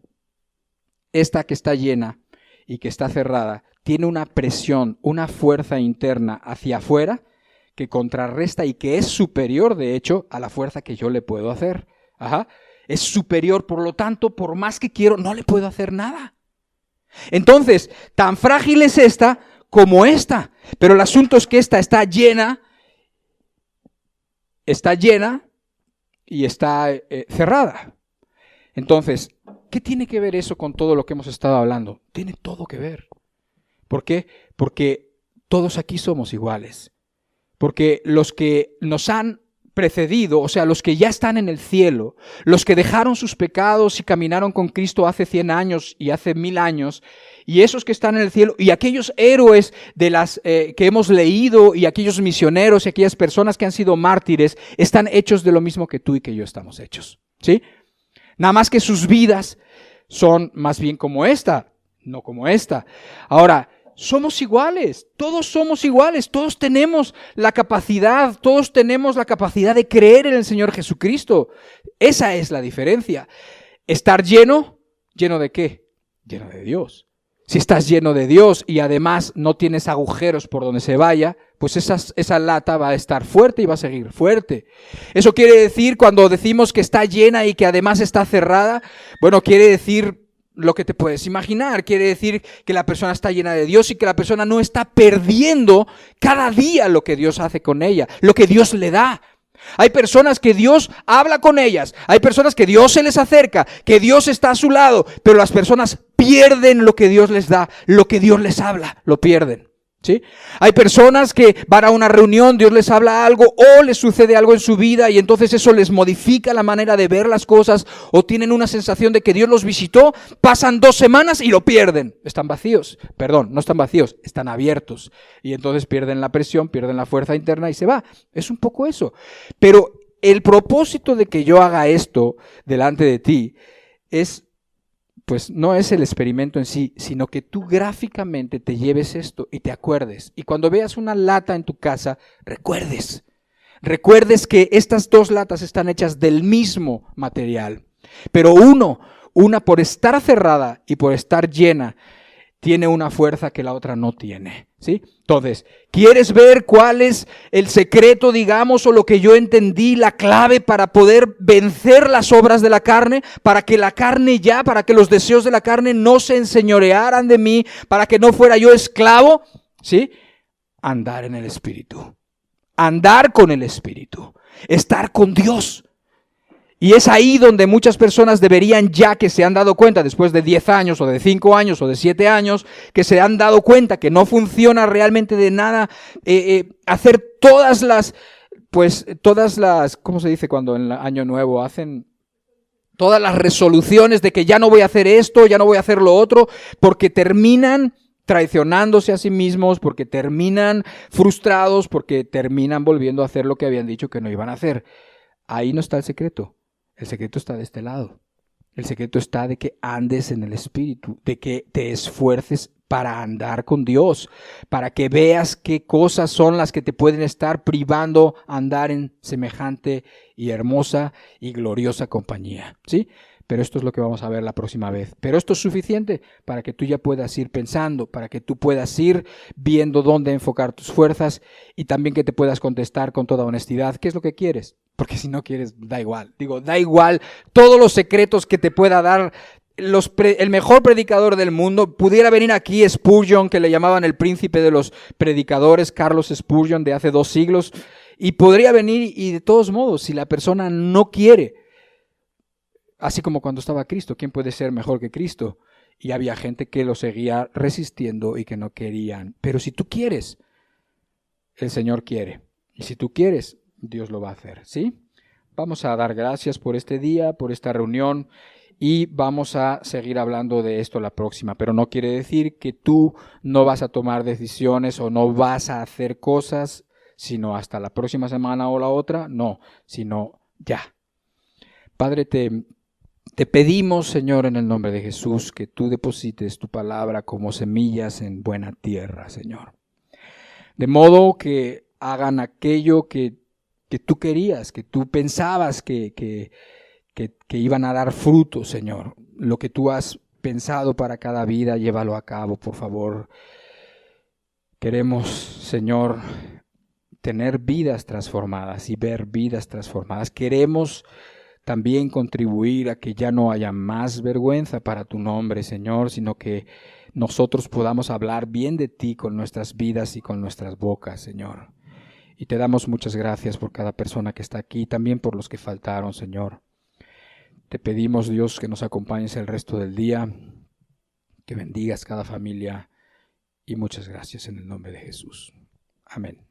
que está llena y que está cerrada, tiene una presión, una fuerza interna hacia afuera que contrarresta y que es superior, de hecho, a la fuerza que yo le puedo hacer. Ajá. Es superior, por lo tanto, por más que quiero, no le puedo hacer nada. Entonces, tan frágil es esta como esta. Pero el asunto es que esta está llena y está cerrada. Entonces, ¿qué tiene que ver eso con todo lo que hemos estado hablando? Tiene todo que ver. ¿Por qué? Porque todos aquí somos iguales. Porque los que nos han precedido, o sea, los que ya están en el cielo, los que dejaron sus pecados y caminaron con Cristo hace 100 años y hace 1000 años, y esos que están en el cielo, y aquellos héroes de las que hemos leído, y aquellos misioneros y aquellas personas que han sido mártires, están hechos de lo mismo que tú y que yo estamos hechos, ¿sí? Nada más que sus vidas son más bien como esta, no como esta. Ahora, somos iguales, todos tenemos la capacidad, de creer en el Señor Jesucristo. Esa es la diferencia. Estar lleno ¿de qué? Lleno de Dios. Si estás lleno de Dios y además no tienes agujeros por donde se vaya, pues esa lata va a estar fuerte y va a seguir fuerte. Eso quiere decir, cuando decimos que está llena y que además está cerrada, bueno, quiere decir lo que te puedes imaginar. Quiere decir que la persona está llena de Dios y que la persona no está perdiendo cada día lo que Dios hace con ella, lo que Dios le da. Hay personas que Dios habla con ellas, hay personas que Dios se les acerca, que Dios está a su lado, pero las personas pierden lo que Dios les da, lo que Dios les habla, lo pierden. ¿Sí? Hay personas que van a una reunión, Dios les habla algo o les sucede algo en su vida y entonces eso les modifica la manera de ver las cosas o tienen una sensación de que Dios los visitó, pasan 2 semanas y lo pierden. Están vacíos, no están vacíos, están abiertos y entonces pierden la presión, pierden la fuerza interna y se va. Es un poco eso. Pero el propósito de que yo haga esto delante de ti pues no es el experimento en sí, sino que tú gráficamente te lleves esto y te acuerdes. Y cuando veas una lata en tu casa, recuerdes que estas 2 latas están hechas del mismo material. Pero una por estar cerrada y por estar llena, tiene una fuerza que la otra no tiene, ¿sí? Entonces, ¿quieres ver cuál es el secreto, digamos, o lo que yo entendí, la clave para poder vencer las obras de la carne? Para que los deseos de la carne no se enseñorearan de mí, para que no fuera yo esclavo, ¿sí? Andar en el Espíritu, andar con el Espíritu, estar con Dios. Y es ahí donde muchas personas deberían, ya que se han dado cuenta después de 10 años o de 5 años o de 7 años, que se han dado cuenta que no funciona realmente de nada hacer todas las, ¿cómo se dice cuando en el año nuevo hacen? Todas las resoluciones de que ya no voy a hacer esto, ya no voy a hacer lo otro, porque terminan traicionándose a sí mismos, porque terminan frustrados, porque terminan volviendo a hacer lo que habían dicho que no iban a hacer. Ahí no está el secreto. El secreto está de este lado. El secreto está de que andes en el Espíritu, de que te esfuerces para andar con Dios, para que veas qué cosas son las que te pueden estar privando andar en semejante y hermosa y gloriosa compañía, ¿sí? Pero esto es lo que vamos a ver la próxima vez. Pero esto es suficiente para que tú ya puedas ir pensando, para que tú puedas ir viendo dónde enfocar tus fuerzas y también que te puedas contestar con toda honestidad qué es lo que quieres. Porque si no quieres, da igual. Da igual todos los secretos que te pueda dar el mejor predicador del mundo. Pudiera venir aquí Spurgeon, que le llamaban el príncipe de los predicadores, Carlos Spurgeon, de hace 2 siglos. Y podría venir y de todos modos, si la persona no quiere, así como cuando estaba Cristo, ¿quién puede ser mejor que Cristo? Y había gente que lo seguía resistiendo y que no querían. Pero si tú quieres, el Señor quiere. Y si tú quieres, Dios lo va a hacer, ¿sí? Vamos a dar gracias por este día, por esta reunión, y vamos a seguir hablando de esto la próxima. Pero no quiere decir que tú no vas a tomar decisiones o no vas a hacer cosas, sino hasta la próxima semana o la otra, no, sino ya. Padre, te pedimos, Señor, en el nombre de Jesús, que tú deposites tu palabra como semillas en buena tierra, Señor. De modo que hagan aquello que tú querías, que tú pensabas que iban a dar fruto, Señor. Lo que tú has pensado para cada vida, llévalo a cabo, por favor. Queremos, Señor, tener vidas transformadas y ver vidas transformadas. Queremos también contribuir a que ya no haya más vergüenza para tu nombre, Señor, sino que nosotros podamos hablar bien de ti con nuestras vidas y con nuestras bocas, Señor. Y te damos muchas gracias por cada persona que está aquí, también por los que faltaron, Señor. Te pedimos, Dios, que nos acompañes el resto del día, que bendigas cada familia y muchas gracias en el nombre de Jesús. Amén.